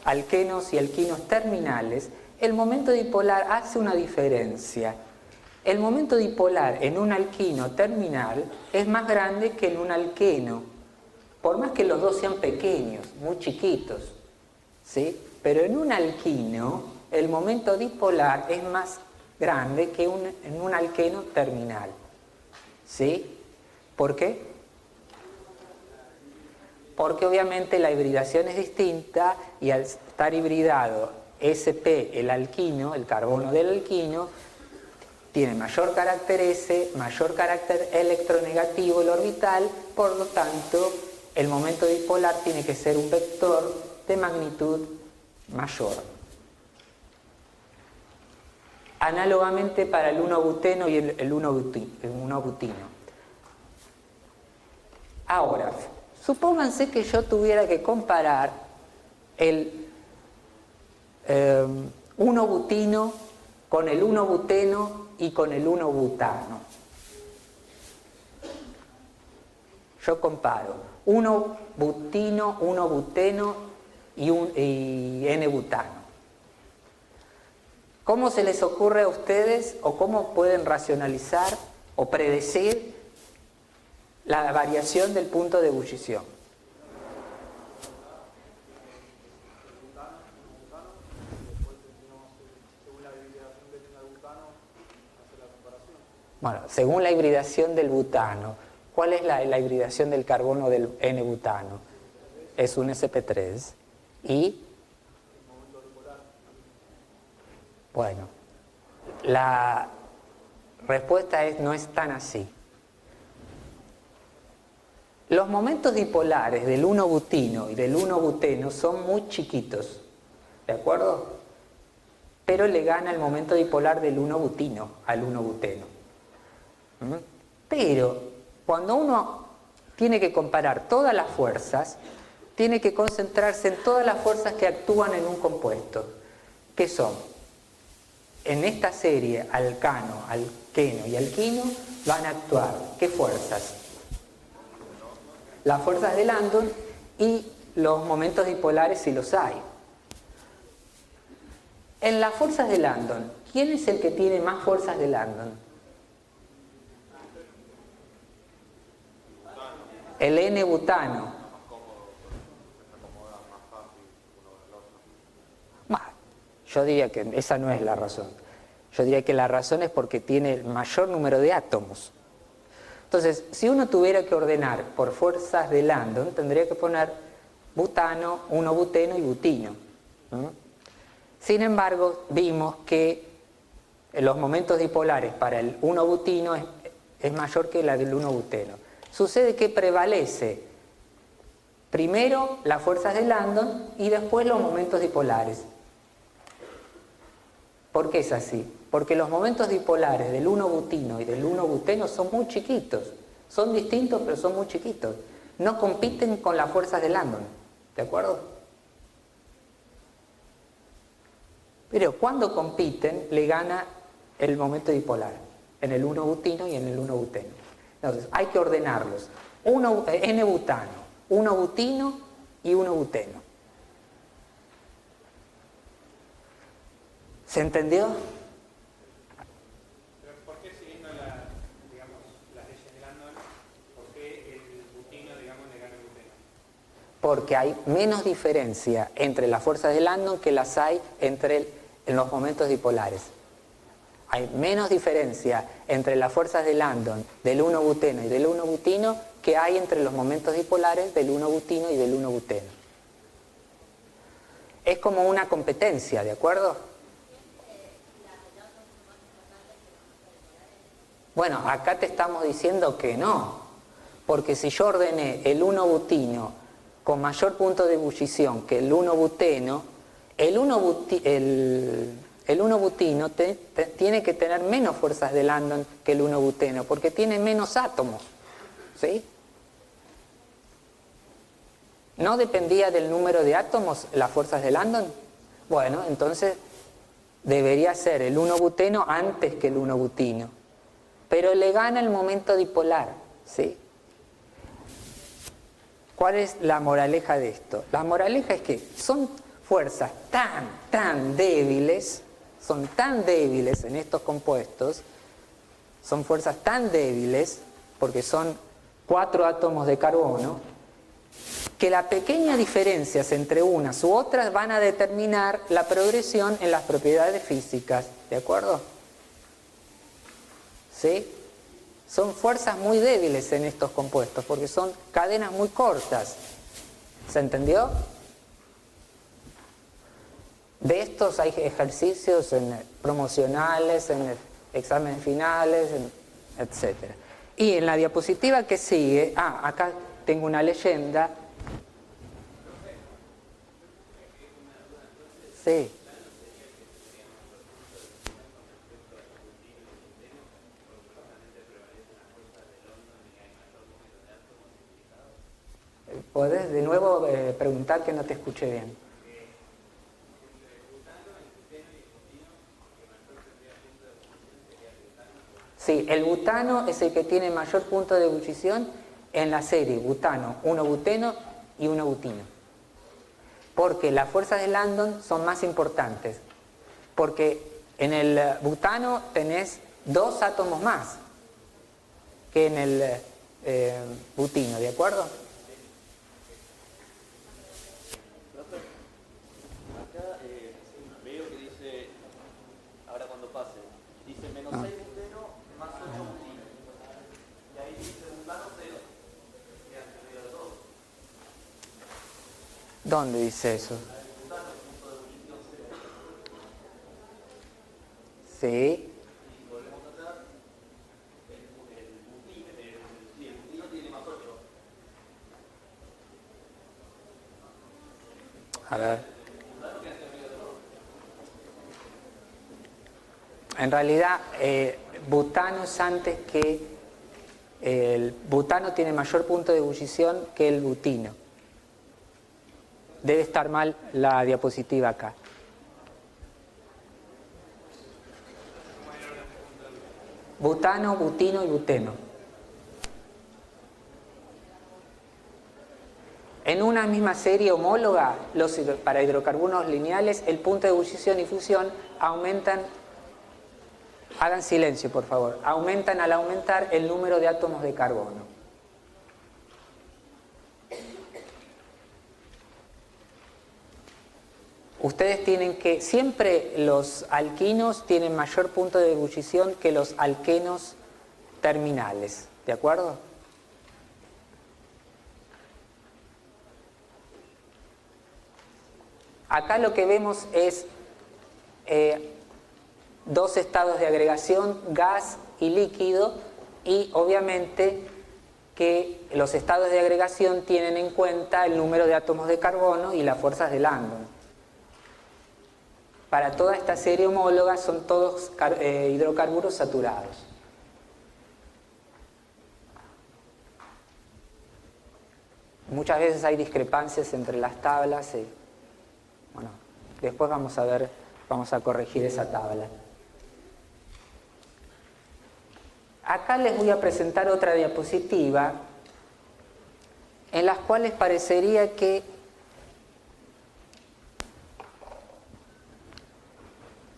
alquenos y alquinos terminales, el momento dipolar hace una diferencia. El momento dipolar en un alquino terminal es más grande que en un alqueno, por más que los dos sean pequeños, muy chiquitos, ¿sí? Pero en un alquino el momento dipolar es más grande que en un alqueno terminal. ¿Sí? ¿Por qué? Porque obviamente la hibridación es distinta y al estar hibridado sp, el alquino, el carbono del alquino, tiene mayor carácter S, mayor carácter electronegativo el orbital, por lo tanto el momento dipolar tiene que ser un vector de magnitud mayor. Análogamente para el 1-buteno y el 1-butino. Ahora, supónganse que yo tuviera que comparar el 1-butino con el 1-buteno y con el 1-butano. Yo comparo 1-butino, 1-buteno y N-butano. ¿Cómo se les ocurre a ustedes o cómo pueden racionalizar o predecir la variación del punto de ebullición? Bueno, según la hibridación del butano, ¿cuál es la hibridación del carbono del N-butano? Es un sp3 y Bueno, la respuesta es no es tan así. Los momentos dipolares del 1-butino y del 1-buteno son muy chiquitos, ¿de acuerdo? Pero le gana el momento dipolar del 1-butino al 1-buteno. Pero cuando uno tiene que comparar todas las fuerzas, tiene que concentrarse en todas las fuerzas que actúan en un compuesto, que son, en esta serie, alcano, alqueno y alquino, van a actuar, ¿qué fuerzas? Las fuerzas de Landon y los momentos dipolares si los hay. En las fuerzas de Landon, ¿quién es el que tiene más fuerzas de Landon? El N-butano. Yo diría que esa no es la razón. Yo diría que la razón es porque tiene el mayor número de átomos. Entonces, si uno tuviera que ordenar por fuerzas de Landon, tendría que poner butano, 1-buteno y butino. Sin embargo, vimos que los momentos dipolares para el 1-butino es mayor que la del 1-buteno. Sucede que prevalece primero las fuerzas de Landon y después los momentos dipolares. ¿Por qué es así? Porque los momentos dipolares del 1-butino y del 1-buteno son muy chiquitos. Son distintos, pero son muy chiquitos. No compiten con las fuerzas de Landon. ¿De acuerdo? Pero cuando compiten, le gana el momento dipolar. En el 1-butino y en el 1-buteno. Entonces, hay que ordenarlos. N-butano, 1-butino y 1-buteno. ¿Se entendió? Pero ¿por qué siguiendo digamos, las leyes de Landon, por qué el butino, digamos, le gana al buteno? Porque hay menos diferencia entre las fuerzas de Landon que las hay en los momentos dipolares. Hay menos diferencia entre las fuerzas de Landon del 1-buteno y del 1-butino que hay entre los momentos dipolares del 1-butino y del 1-buteno. Es como una competencia, ¿de acuerdo? Bueno, acá te estamos diciendo que no, porque si yo ordené el 1-butino con mayor punto de ebullición que el 1-buteno, el 1-butino tiene que tener menos fuerzas de Landon que el 1-buteno, porque tiene menos átomos, ¿sí? ¿No dependía del número de átomos las fuerzas de Landon? Bueno, entonces debería ser el 1-buteno antes que el 1-butino. Pero le gana el momento dipolar, ¿sí? ¿Cuál es la moraleja de esto? La moraleja es que son fuerzas tan débiles, son tan débiles en estos compuestos, son fuerzas tan débiles, porque son 4 átomos de carbono, que las pequeñas diferencias entre unas u otras van a determinar la progresión en las propiedades físicas, ¿de acuerdo? ¿Sí? Son fuerzas muy débiles en estos compuestos porque son cadenas muy cortas. ¿Se entendió? De estos hay ejercicios promocionales, en exámenes finales, etc. Y en la diapositiva que sigue, acá tengo una leyenda. Sí. ¿Podés de nuevo preguntar que no te escuché bien? Sí, el butano es el que tiene mayor punto de ebullición en la serie butano, 1-buteno y 1-butino. Porque las fuerzas de Landon son más importantes. Porque en el butano tenés 2 átomos más que en el butino, ¿de acuerdo? Acá veo que dice, ahora cuando pase, dice menos 6 buteno más 8 butino. Y ahí dice butano 0. Quedan perdidos todos. ¿Dónde dice eso? ¿sí? Y volvemos atrás, el butino tiene más 8. A ver. En realidad, butano es antes que... El butano tiene mayor punto de ebullición que el butino. Debe estar mal la diapositiva acá. Butano, butino y buteno. En una misma serie homóloga, para hidrocarburos lineales, el punto de ebullición y fusión aumentan, hagan silencio por favor, aumentan al aumentar el número de átomos de carbono. Ustedes tienen que, siempre los alquinos tienen mayor punto de ebullición que los alquenos terminales, ¿de acuerdo? Acá lo que vemos es dos estados de agregación, gas y líquido, y obviamente que los estados de agregación tienen en cuenta el número de átomos de carbono y las fuerzas de Landon. Para toda esta serie homóloga son todos hidrocarburos saturados. Muchas veces hay discrepancias entre las tablas. Bueno, después vamos a ver, vamos a corregir esa tabla. Acá les voy a presentar otra diapositiva en las cuales parecería que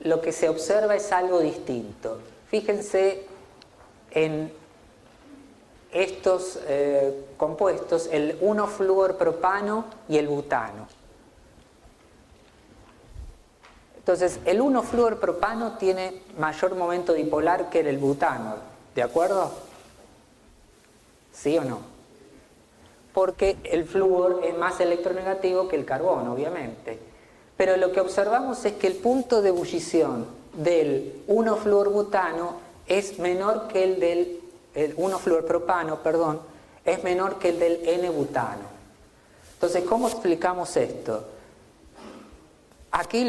lo que se observa es algo distinto. Fíjense en estos compuestos, el 1-fluorpropano y el butano. Entonces, el 1-fluorpropano tiene mayor momento dipolar que el butano, ¿de acuerdo? ¿Sí o no? Porque el flúor es más electronegativo que el carbono, obviamente. Pero lo que observamos es que el punto de ebullición del 1-fluorbutano es menor que el del 1-fluorpropano, perdón, es menor que el del N-butano. Entonces, ¿cómo explicamos esto? Aquí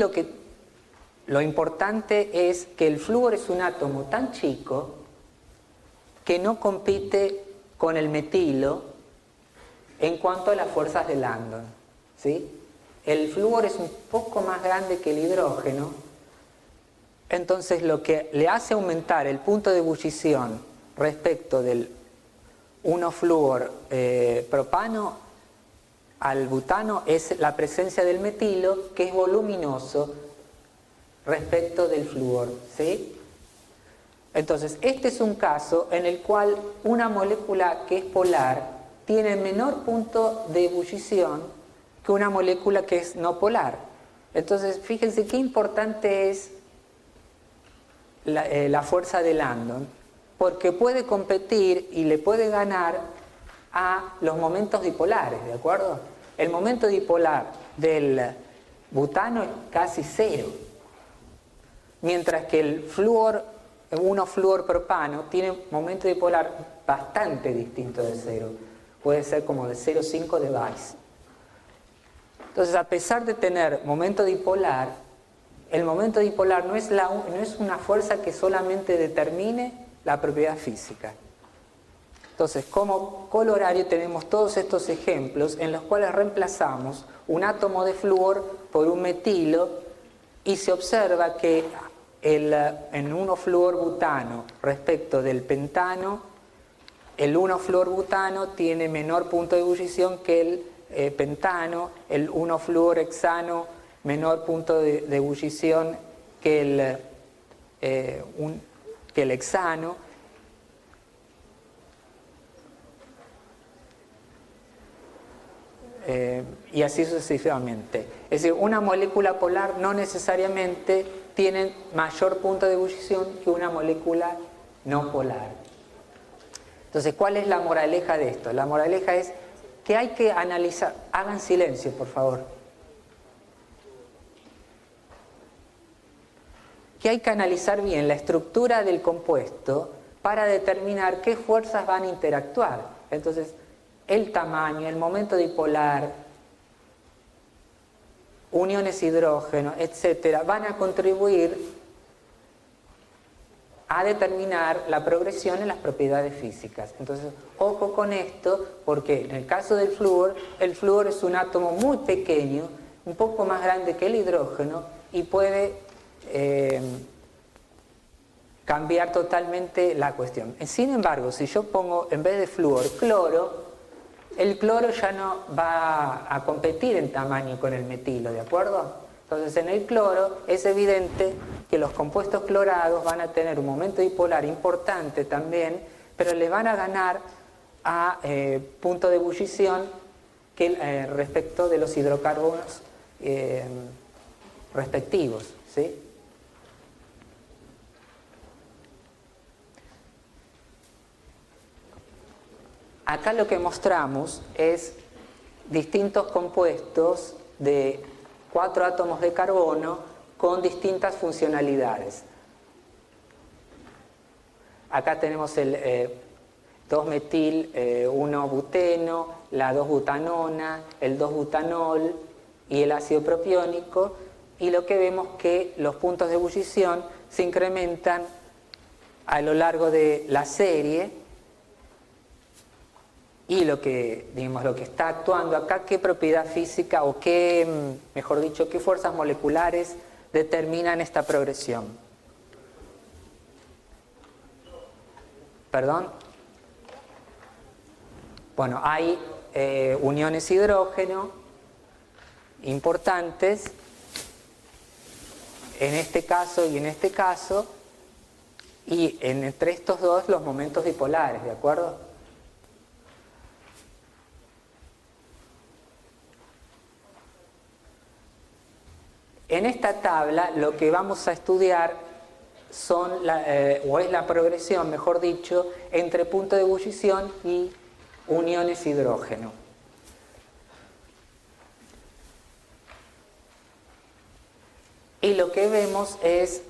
lo importante es que el flúor es un átomo tan chico que no compite con el metilo en cuanto a las fuerzas de Landon, ¿sí? El flúor es un poco más grande que el hidrógeno, entonces lo que le hace aumentar el punto de ebullición respecto del 1-fluorpropano al butano es la presencia del metilo, que es voluminoso respecto del flúor, ¿sí? Entonces, este es un caso en el cual una molécula que es polar tiene menor punto de ebullición que una molécula que es no polar. Entonces, fíjense qué importante es la fuerza de Landon, porque puede competir y le puede ganar a los momentos dipolares, ¿de acuerdo? El momento dipolar del butano es casi cero, mientras que el 1-fluorpropano tiene un momento dipolar bastante distinto de cero, puede ser como de 0,5 de Weiss. Entonces, a pesar de tener momento dipolar, el momento dipolar no es una fuerza que solamente determine la propiedad física. Entonces, como colorario tenemos todos estos ejemplos en los cuales reemplazamos un átomo de flúor por un metilo y se observa que en 1-fluorbutano respecto del pentano, el 1-fluorbutano tiene menor punto de ebullición que el pentano, el 1-fluorhexano menor punto de ebullición que el hexano. Y así sucesivamente. Es decir, una molécula polar no necesariamente tiene mayor punto de ebullición que una molécula no polar. Entonces, ¿cuál es la moraleja de esto? La moraleja es que hay que analizar. Hagan silencio, por favor. que hay que analizar bien la estructura del compuesto para determinar qué fuerzas van a interactuar. Entonces, el tamaño, el momento dipolar, uniones hidrógeno, etcétera, van a contribuir a determinar la progresión en las propiedades físicas. Entonces, ojo con esto, porque en el caso del flúor es un átomo muy pequeño, un poco más grande que el hidrógeno, y puede cambiar totalmente la cuestión. Sin embargo, si yo pongo en vez de flúor cloro, el cloro ya no va a competir en tamaño con el metilo, ¿de acuerdo? Entonces, en el cloro es evidente que los compuestos clorados van a tener un momento dipolar importante también, pero le van a ganar a punto de ebullición que, respecto de los hidrocarburos respectivos, ¿sí? Acá lo que mostramos es distintos compuestos de 4 átomos de carbono con distintas funcionalidades. Acá tenemos el 2-metil 1-buteno, la 2-butanona, el 2-butanol y el ácido propiónico, y lo que vemos que los puntos de ebullición se incrementan a lo largo de la serie. Y lo que está actuando acá, qué propiedad física o qué, mejor dicho, qué fuerzas moleculares determinan esta progresión. ¿Perdón? Bueno, hay uniones hidrógeno importantes en este caso y en este caso, y entre estos dos los momentos dipolares, ¿de acuerdo? En esta tabla lo que vamos a estudiar es la progresión, mejor dicho, entre punto de ebullición y uniones hidrógeno. Y lo que vemos es,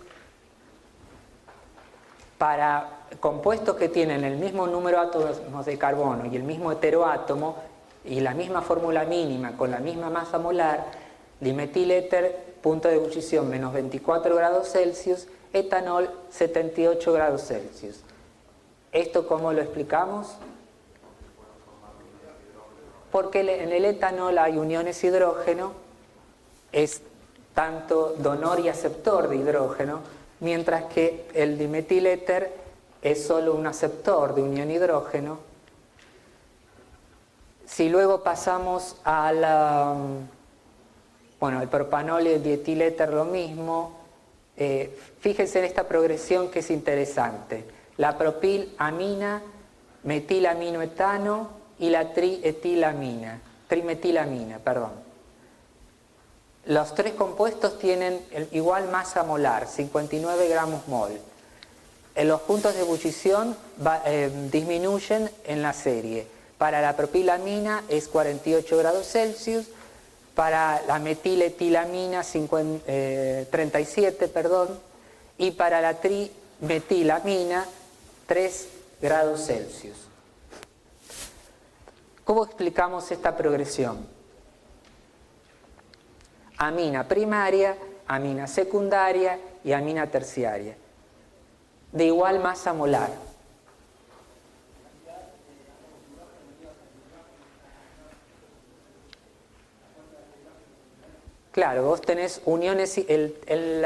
para compuestos que tienen el mismo número de átomos de carbono y el mismo heteroátomo y la misma fórmula mínima con la misma masa molar, dimetiléter, punto de ebullición menos 24 grados Celsius, etanol 78 grados Celsius. ¿Esto cómo lo explicamos? Porque en el etanol hay uniones hidrógeno, es tanto donor y aceptor de hidrógeno, mientras que el dimetiléter es solo un aceptor de unión hidrógeno. Si luego pasamos a el propanol y el dietiléter lo mismo, fíjense en esta progresión que es interesante. La propilamina, metilaminoetano y la trimetilamina, perdón. Los tres compuestos tienen igual masa molar, 59 gramos mol. Los puntos de ebullición disminuyen en la serie. Para la propilamina es 48 grados Celsius, para la metiletilamina 37, y para la trimetilamina 3 grados Celsius. ¿Cómo explicamos esta progresión? Amina primaria, amina secundaria y amina terciaria, de igual masa molar. Claro, vos tenés uniones,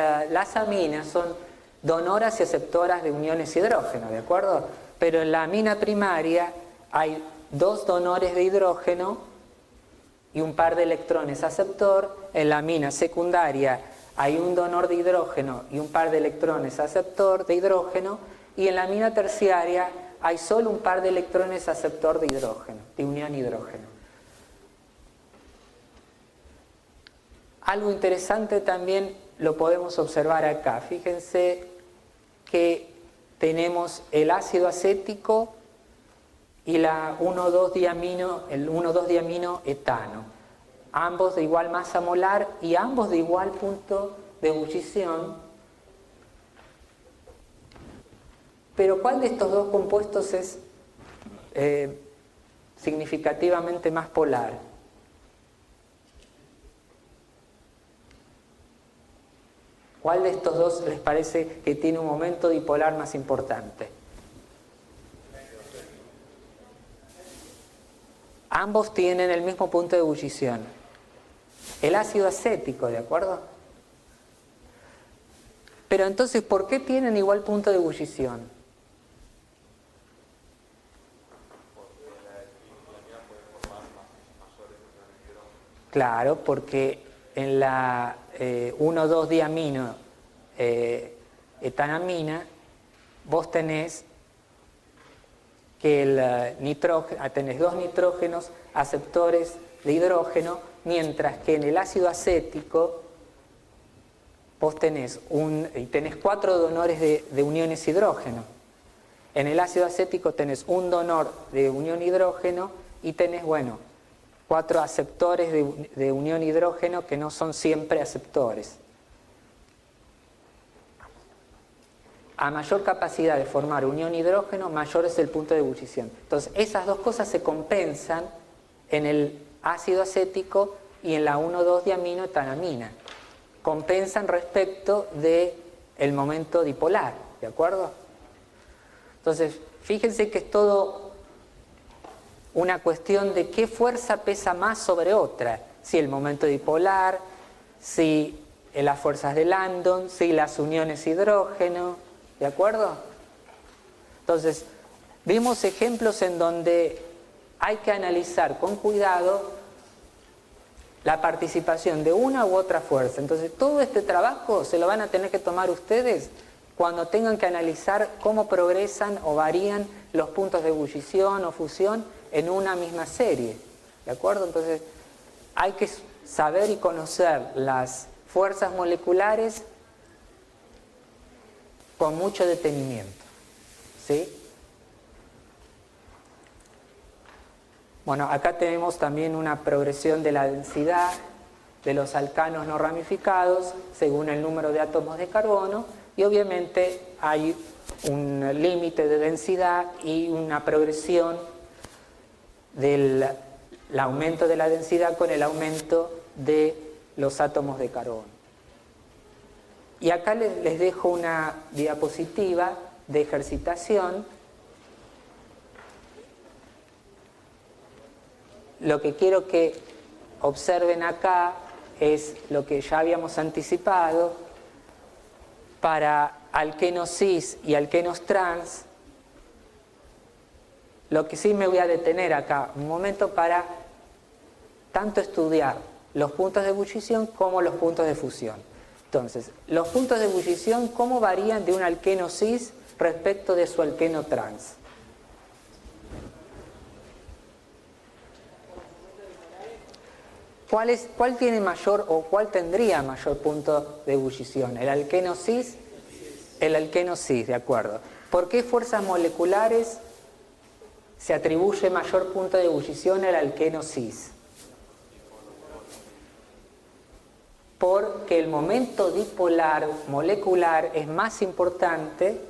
las aminas son donoras y aceptoras de uniones hidrógeno, ¿de acuerdo? Pero en la amina primaria hay 2 donores de hidrógeno y un par de electrones aceptor. En la amina secundaria hay un donor de hidrógeno y un par de electrones aceptor de hidrógeno. Y en la amina terciaria hay solo un par de electrones aceptor de hidrógeno, de unión hidrógeno. Algo interesante también lo podemos observar acá. Fíjense que tenemos el ácido acético y la 1,2-diamino etano, ambos de igual masa molar y ambos de igual punto de ebullición, Pero ¿cuál de estos dos compuestos es significativamente más polar? ¿Cuál de estos dos les parece que tiene un momento dipolar más importante? Ambos tienen el mismo punto de ebullición. El ácido acético, ¿de acuerdo? Pero entonces, ¿por qué tienen igual punto de ebullición? Claro, porque en la 1,2-diamino etanamina, vos tenés que tenés dos nitrógenos aceptores de hidrógeno, mientras que en el ácido acético vos tenés 4 donores de uniones hidrógeno. En el ácido acético tenés un donor de unión hidrógeno y tenés, 4 aceptores de unión hidrógeno que no son siempre aceptores. A mayor capacidad de formar unión hidrógeno, mayor es el punto de ebullición. Entonces, esas dos cosas se compensan en el ácido acético y en la 1,2-diamino etanamina. Compensan respecto del momento dipolar, ¿de acuerdo? Entonces, fíjense que es todo una cuestión de qué fuerza pesa más sobre otra. Si el momento dipolar, si las fuerzas de Landon, si las uniones hidrógeno, ¿de acuerdo? Entonces, vimos ejemplos en donde hay que analizar con cuidado la participación de una u otra fuerza. Entonces, todo este trabajo se lo van a tener que tomar ustedes cuando tengan que analizar cómo progresan o varían los puntos de ebullición o fusión en una misma serie, ¿de acuerdo? Entonces, hay que saber y conocer las fuerzas moleculares con mucho detenimiento, ¿sí? Bueno, acá tenemos también una progresión de la densidad de los alcanos no ramificados según el número de átomos de carbono, y obviamente hay un límite de densidad y una progresión del aumento de la densidad con el aumento de los átomos de carbono. Y acá les dejo una diapositiva de ejercitación. Lo que quiero que observen acá es lo que ya habíamos anticipado para alquenos cis y alquenos trans. Lo que sí me voy a detener acá un momento para tanto estudiar los puntos de ebullición como los puntos de fusión. Entonces, los puntos de ebullición, ¿cómo varían de un alqueno cis respecto de su alqueno trans? ¿Cuál tiene mayor o cuál tendría mayor punto de ebullición? ¿El alqueno cis? El alqueno cis, de acuerdo. ¿Por qué fuerzas moleculares se atribuye mayor punto de ebullición al alqueno cis? Porque el momento dipolar molecular es más importante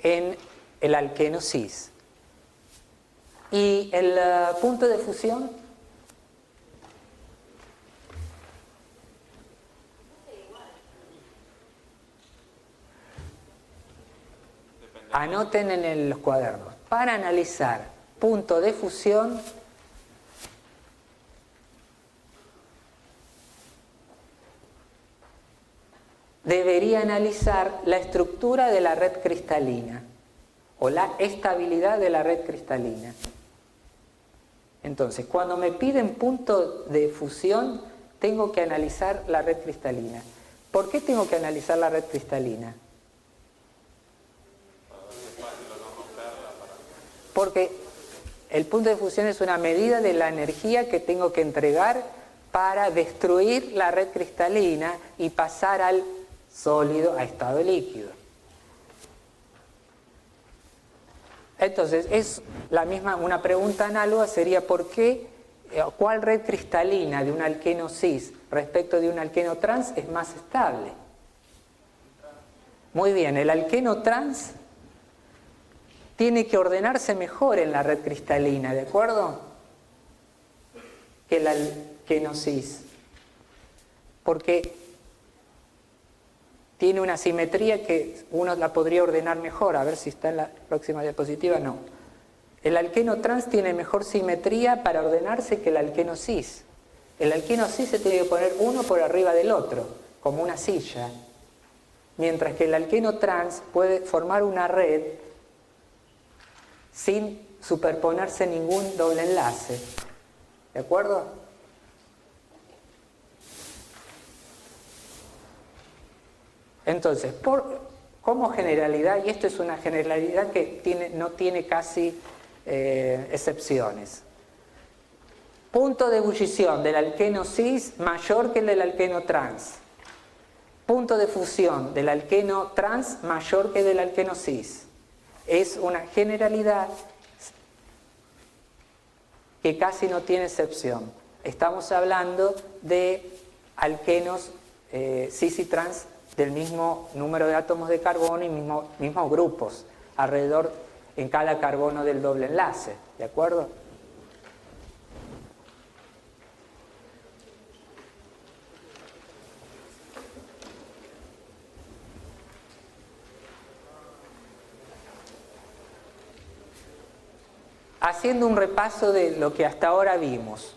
en el alqueno cis. ¿Y el punto de fusión? Anoten en los cuadernos. Para analizar punto de fusión, debería analizar la estructura de la red cristalina o la estabilidad de la red cristalina. Entonces, cuando me piden punto de fusión, tengo que analizar la red cristalina. ¿Por qué tengo que analizar la red cristalina? Porque el punto de fusión es una medida de la energía que tengo que entregar para destruir la red cristalina y pasar al sólido a estado líquido. Entonces, es la misma, una pregunta análoga sería ¿cuál red cristalina de un alqueno cis respecto de un alqueno trans es más estable? Muy bien, el alqueno trans tiene que ordenarse mejor en la red cristalina, ¿de acuerdo? Que el alqueno cis. Porque tiene una simetría que uno la podría ordenar mejor. A ver si está en la próxima diapositiva. No. El alqueno trans tiene mejor simetría para ordenarse que el alqueno cis. El alqueno cis se tiene que poner uno por arriba del otro, como una silla. Mientras que el alqueno trans puede formar una red sin superponerse ningún doble enlace. ¿De acuerdo? Entonces, como generalidad, y esto es una generalidad que no tiene casi excepciones. Punto de ebullición del alqueno cis mayor que el del alqueno trans. Punto de fusión del alqueno trans mayor que el del alqueno cis. Es una generalidad que casi no tiene excepción. Estamos hablando de alquenos cis y trans del mismo número de átomos de carbono y mismos grupos, alrededor en cada carbono del doble enlace, ¿de acuerdo? Haciendo un repaso de lo que hasta ahora vimos.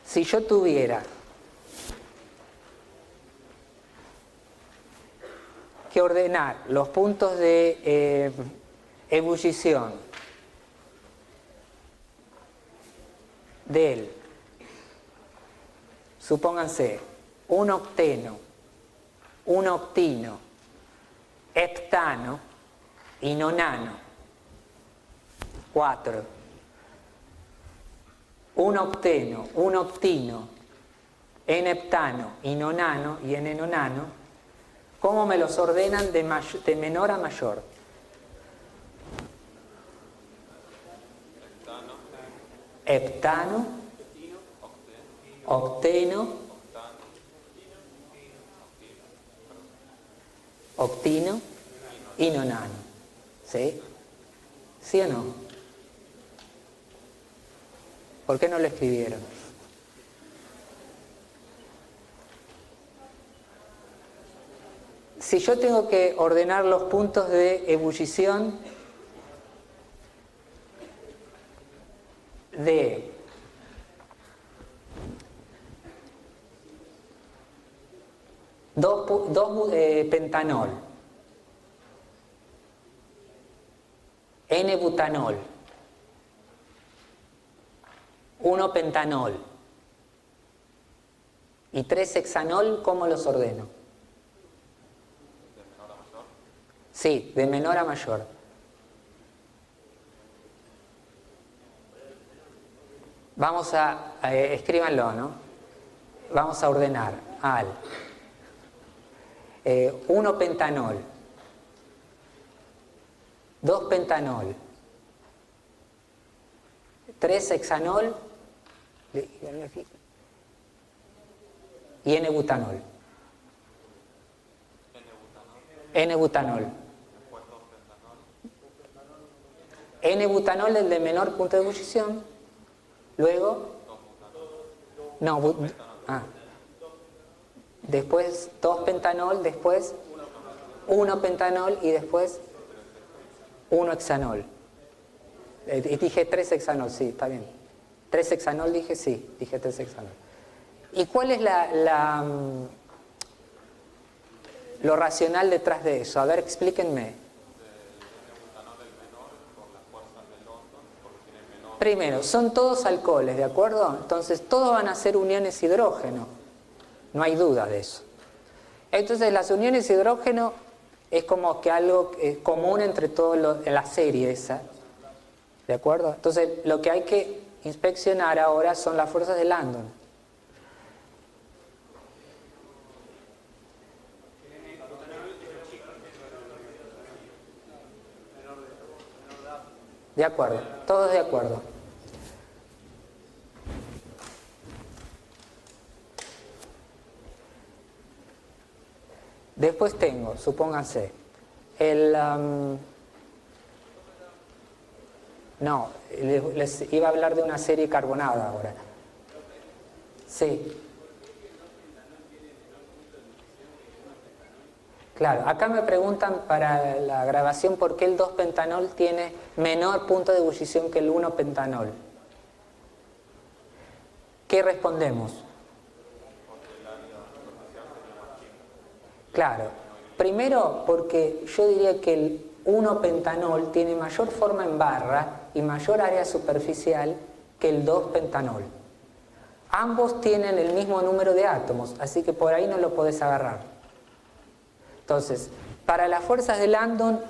Si yo tuviera que ordenar los puntos de ebullición del, supónganse, un octeno, un octino, heptano y nonano, 4. Un octeno, un octino, n-heptano y nonano y n-nonano, ¿cómo me los ordenan de menor a mayor? Heptano, octeno, octino y nonano. ¿Sí? ¿Sí o no? ¿Por qué no lo escribieron? Si yo tengo que ordenar los puntos de ebullición de dos pentanol, N-butanol, 1 pentanol y 3 hexanol, ¿cómo los ordeno? ¿De menor a mayor? Sí, de menor a mayor. Vamos escríbanlo, ¿no? Vamos a ordenar al 1 pentanol, 2 pentanol, 3 hexanol y N-butanol. N-butanol. N-butanol es el de menor punto de ebullición. Luego, no, después 2 pentanol, después 1 pentanol y después 1 hexanol. Dije 3 hexanol, sí, está bien. 3 hexanol dije, sí, dije 3 hexanol. ¿Y cuál es lo racional detrás de eso? A ver, explíquenme. Primero, son todos alcoholes, ¿de acuerdo? Entonces todos van a ser uniones hidrógeno. No hay duda de eso. Entonces las uniones hidrógeno es como que algo común entre todos la serie esa. ¿De acuerdo? Entonces lo que hay que inspeccionar ahora son las fuerzas de Landon. De acuerdo, todos de acuerdo. Después tengo, supónganse, no, les iba a hablar de una serie carbonada ahora. Sí. Claro, acá me preguntan para la grabación por qué el 2-pentanol tiene menor punto de ebullición que el 1-pentanol. ¿Qué respondemos? Claro, primero porque yo diría que el 1-pentanol tiene mayor forma en barra y mayor área superficial que el 2-pentanol. Ambos tienen el mismo número de átomos, así que por ahí no lo podés agarrar. Entonces, para las fuerzas de Landon,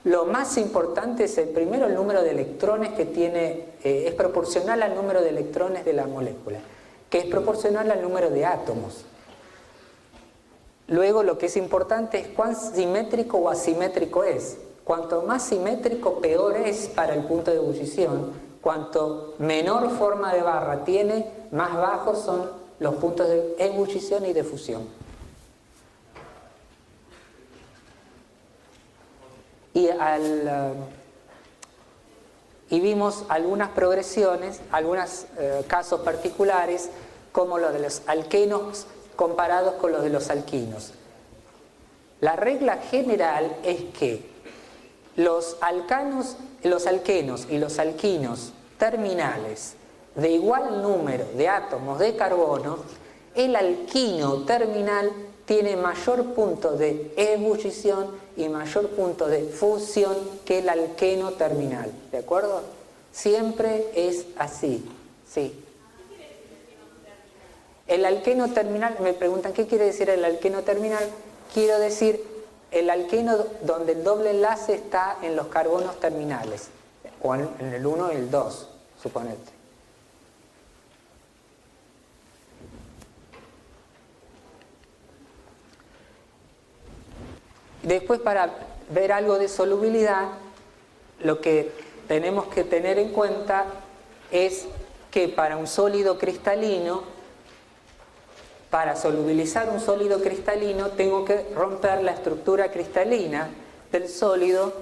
lo más importante es primero el número de electrones que tiene, es proporcional al número de electrones de la molécula, que es proporcional al número de átomos. Luego lo que es importante es cuán simétrico o asimétrico es. Cuanto más simétrico, peor es para el punto de ebullición. Cuanto menor forma de barra tiene, más bajos son los puntos de ebullición y de fusión. Y vimos algunas progresiones, algunos casos particulares, como los de los alquenos comparados con los de los alquinos. La regla general es que los alquenos y los alquinos terminales de igual número de átomos de carbono, el alquino terminal tiene mayor punto de ebullición y mayor punto de fusión que el alqueno terminal. ¿De acuerdo? Siempre es así. Sí. El alqueno terminal, me preguntan, ¿qué quiere decir el alqueno terminal? Quiero decir el alqueno donde el doble enlace está en los carbonos terminales, o en el 1 y el 2, suponete. Después, para ver algo de solubilidad, lo que tenemos que tener en cuenta es que para un sólido cristalino, para solubilizar un sólido cristalino, tengo que romper la estructura cristalina del sólido,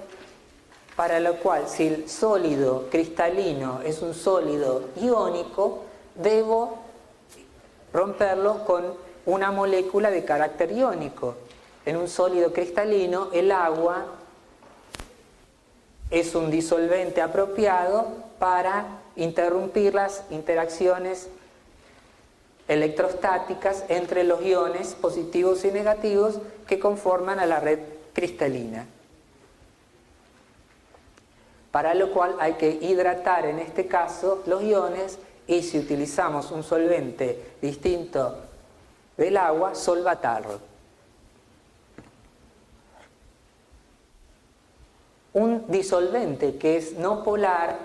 para lo cual, si el sólido cristalino es un sólido iónico, debo romperlo con una molécula de carácter iónico. En un sólido cristalino, el agua es un disolvente apropiado para interrumpir las interacciones electrostáticas entre los iones positivos y negativos que conforman a la red cristalina. Para lo cual hay que hidratar en este caso los iones, y si utilizamos un solvente distinto del agua, solvatarlo. Un disolvente que es no polar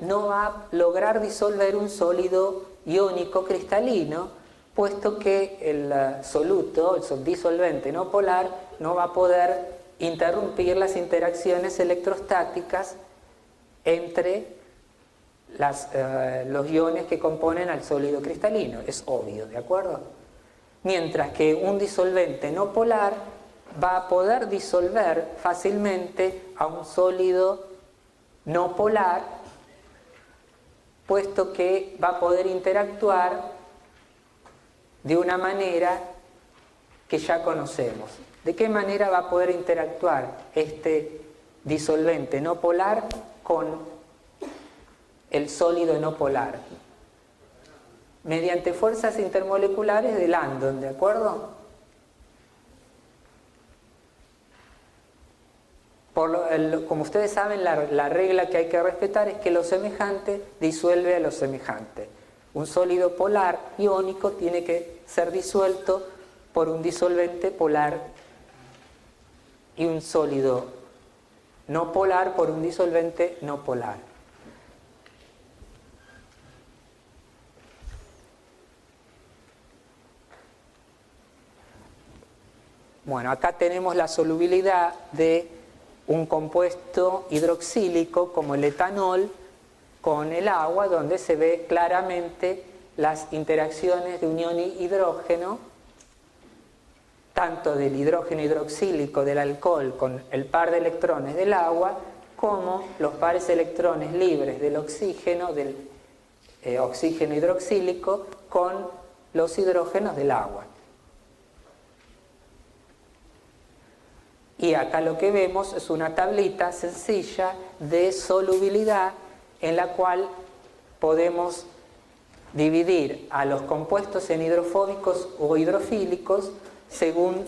no va a lograr disolver un sólido iónico cristalino, puesto que el soluto, el disolvente no polar, no va a poder interrumpir las interacciones electrostáticas entre los iones que componen al sólido cristalino. Es obvio, ¿de acuerdo? Mientras que un disolvente no polar va a poder disolver fácilmente a un sólido no polar, puesto que va a poder interactuar de una manera que ya conocemos. ¿De qué manera va a poder interactuar este disolvente no polar con el sólido no polar? Mediante fuerzas intermoleculares de Landon, ¿de acuerdo? Como ustedes saben, la regla que hay que respetar es que lo semejante disuelve a lo semejante. Un sólido polar iónico tiene que ser disuelto por un disolvente polar, y un sólido no polar por un disolvente no polar. Bueno, acá tenemos la solubilidad de un compuesto hidroxílico como el etanol con el agua, donde se ve claramente las interacciones de unión y hidrógeno, tanto del hidrógeno hidroxílico del alcohol con el par de electrones del agua, como los pares de electrones libres del oxígeno hidroxílico con los hidrógenos del agua. Y acá lo que vemos es una tablita sencilla de solubilidad en la cual podemos dividir a los compuestos en hidrofóbicos o hidrofílicos según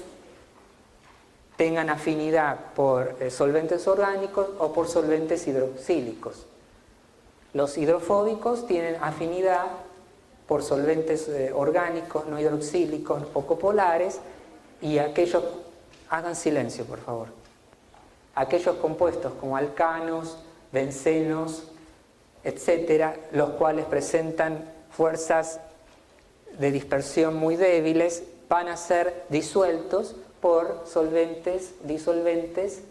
tengan afinidad por solventes orgánicos o por solventes hidroxílicos. Los hidrofóbicos tienen afinidad por solventes orgánicos, no hidroxílicos, poco polares, y aquellos, hagan silencio por favor, aquellos compuestos como alcanos, bencenos, etcétera, los cuales presentan fuerzas de dispersión muy débiles, van a ser disueltos por disolventes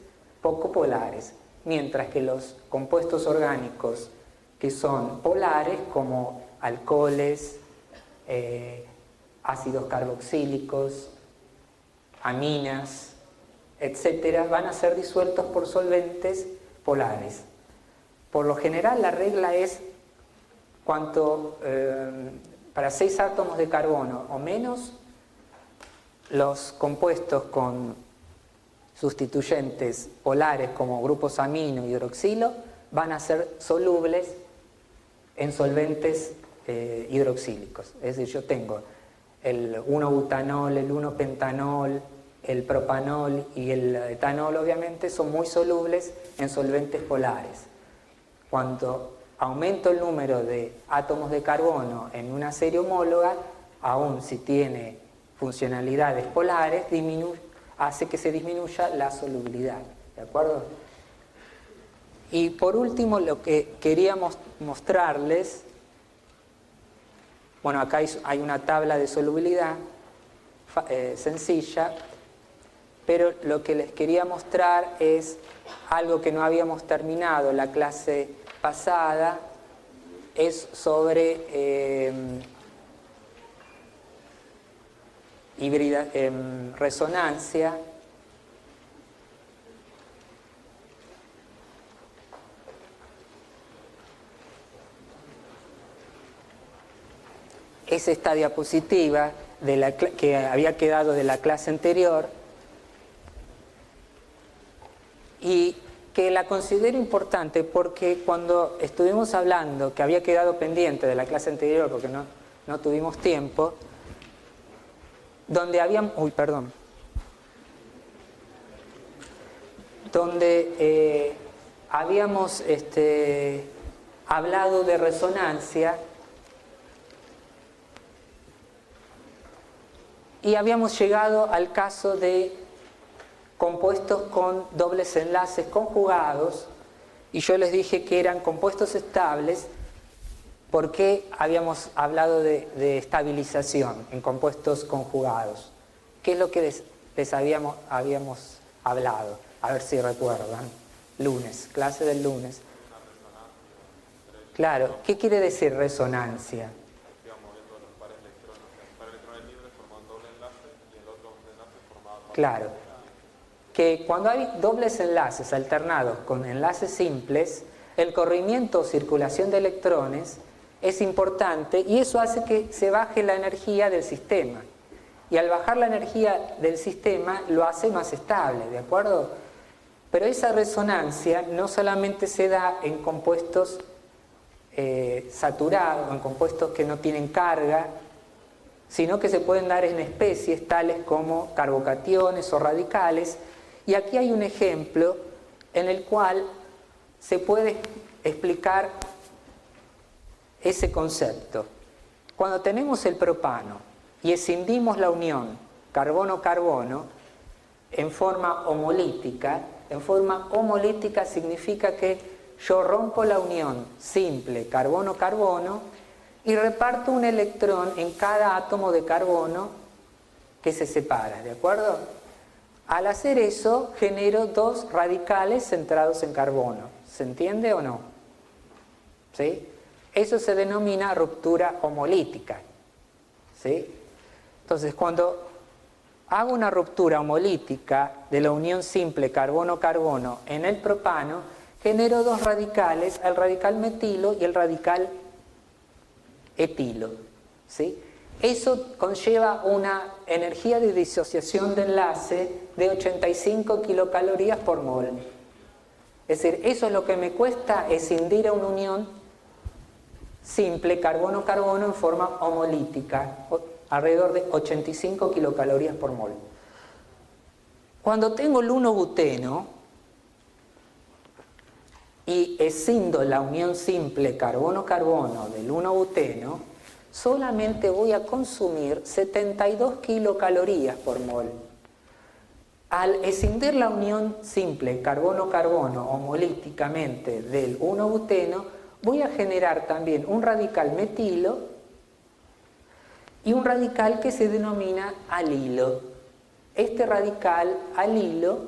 poco polares, mientras que los compuestos orgánicos que son polares, como alcoholes, ácidos carboxílicos, aminas, etcétera, van a ser disueltos por solventes polares. Por lo general la regla es para 6 átomos de carbono o menos, los compuestos con sustituyentes polares como grupos amino y hidroxilo van a ser solubles en solventes hidroxílicos. Es decir, yo tengo el 1-butanol, el 1-pentanol, el propanol y el etanol, obviamente, son muy solubles en solventes polares. Cuando aumento el número de átomos de carbono en una serie homóloga, aun si tiene funcionalidades polares, hace que se disminuya la solubilidad. ¿De acuerdo? Y por último, lo que queríamos mostrarles, bueno, acá hay una tabla de solubilidad sencilla, pero lo que les quería mostrar es algo que no habíamos terminado la clase pasada, es sobre resonancia. Es esta diapositiva que había quedado de la clase anterior y que la considero importante porque cuando estuvimos hablando, que había quedado pendiente de la clase anterior porque no tuvimos tiempo, donde habíamos hablado de resonancia y habíamos llegado al caso de compuestos con dobles enlaces conjugados, y yo les dije que eran compuestos estables porque habíamos hablado de estabilización en compuestos conjugados. ¿Qué es lo que les habíamos hablado? A ver si recuerdan. Lunes, clase del lunes. Claro, ¿qué quiere decir resonancia? Claro, que cuando hay dobles enlaces alternados con enlaces simples, el corrimiento o circulación de electrones es importante y eso hace que se baje la energía del sistema. Y al bajar la energía del sistema lo hace más estable, ¿de acuerdo? Pero esa resonancia no solamente se da en compuestos saturados, en compuestos que no tienen carga, sino que se pueden dar en especies tales como carbocationes o radicales. Y aquí hay un ejemplo en el cual se puede explicar ese concepto. Cuando tenemos el propano y escindimos la unión carbono-carbono en forma homolítica significa que yo rompo la unión simple carbono-carbono y reparto un electrón en cada átomo de carbono que se separa, ¿de acuerdo? Al hacer eso, genero 2 radicales centrados en carbono. ¿Se entiende o no? ¿Sí? Eso se denomina ruptura homolítica. ¿Sí? Entonces, cuando hago una ruptura homolítica de la unión simple carbono-carbono en el propano, genero dos radicales, el radical metilo y el radical etilo, ¿sí? Eso conlleva una energía de disociación de enlace de 85 kilocalorías por mol. Es decir, eso es lo que me cuesta escindir a una unión simple carbono-carbono en forma homolítica, alrededor de 85 kilocalorías por mol. Cuando tengo el 1-buteno y escindo la unión simple carbono-carbono del 1-buteno, solamente voy a consumir 72 kilocalorías por mol. Al escindir la unión simple carbono-carbono homolíticamente del 1-buteno, voy a generar también un radical metilo y un radical que se denomina alilo. Este radical alilo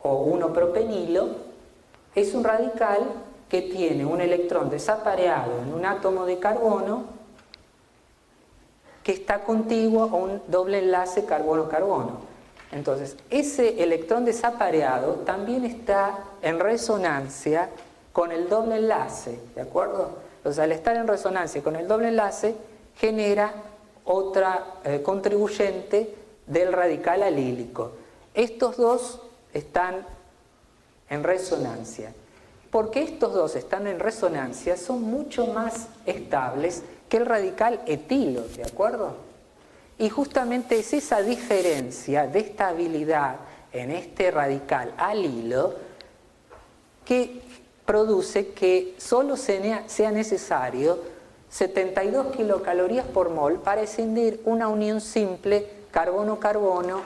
o 1-propenilo, es un radical que tiene un electrón desapareado en un átomo de carbono que está contiguo a un doble enlace carbono-carbono. Entonces, ese electrón desapareado también está en resonancia con el doble enlace, ¿de acuerdo? Entonces, al estar en resonancia con el doble enlace, genera otra contribuyente del radical alílico. Estos dos están en resonancia. Porque estos dos están en resonancia, son mucho más estables que el radical etilo, ¿de acuerdo? Y justamente es esa diferencia de estabilidad en este radical alilo que produce que solo sea necesario 72 kilocalorías por mol para escindir una unión simple carbono-carbono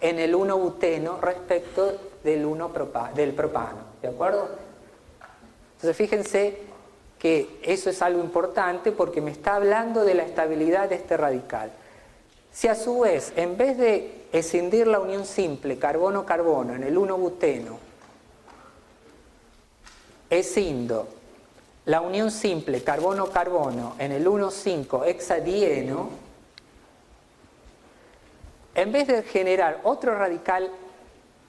en el 1-buteno respecto del propano, ¿de acuerdo? Entonces fíjense que eso es algo importante porque me está hablando de la estabilidad de este radical. Si a su vez, en vez de escindir la unión simple carbono-carbono en el 1-buteno, escindo la unión simple carbono-carbono en el 1,5-hexadieno, en vez de generar otro radical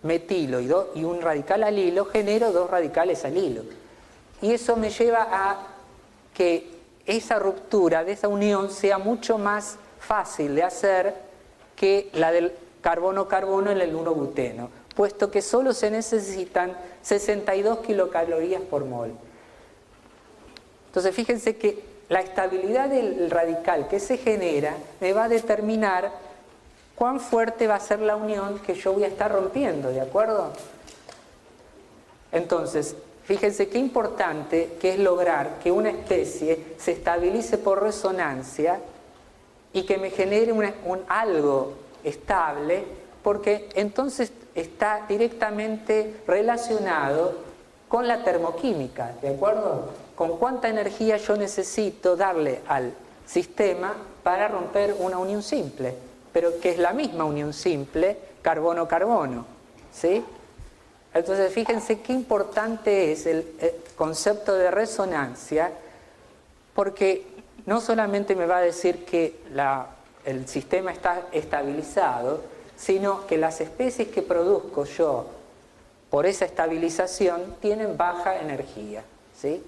metilo y un radical alilo, genero dos radicales alilo. Y eso me lleva a que esa ruptura de esa unión sea mucho más fácil de hacer que la del carbono-carbono en el 1-buteno, puesto que solo se necesitan 62 kilocalorías por mol. Entonces fíjense que la estabilidad del radical que se genera me va a determinar cuán fuerte va a ser la unión que yo voy a estar rompiendo, ¿de acuerdo? Entonces, fíjense qué importante que es lograr que una especie se estabilice por resonancia y que me genere algo estable, porque entonces está directamente relacionado con la termoquímica, ¿de acuerdo? Con cuánta energía yo necesito darle al sistema para romper una unión simple, pero que es la misma unión simple carbono-carbono, ¿sí? Entonces fíjense qué importante es el concepto de resonancia, porque no solamente me va a decir que el sistema está estabilizado, sino que las especies que produzco yo por esa estabilización tienen baja energía, ¿sí?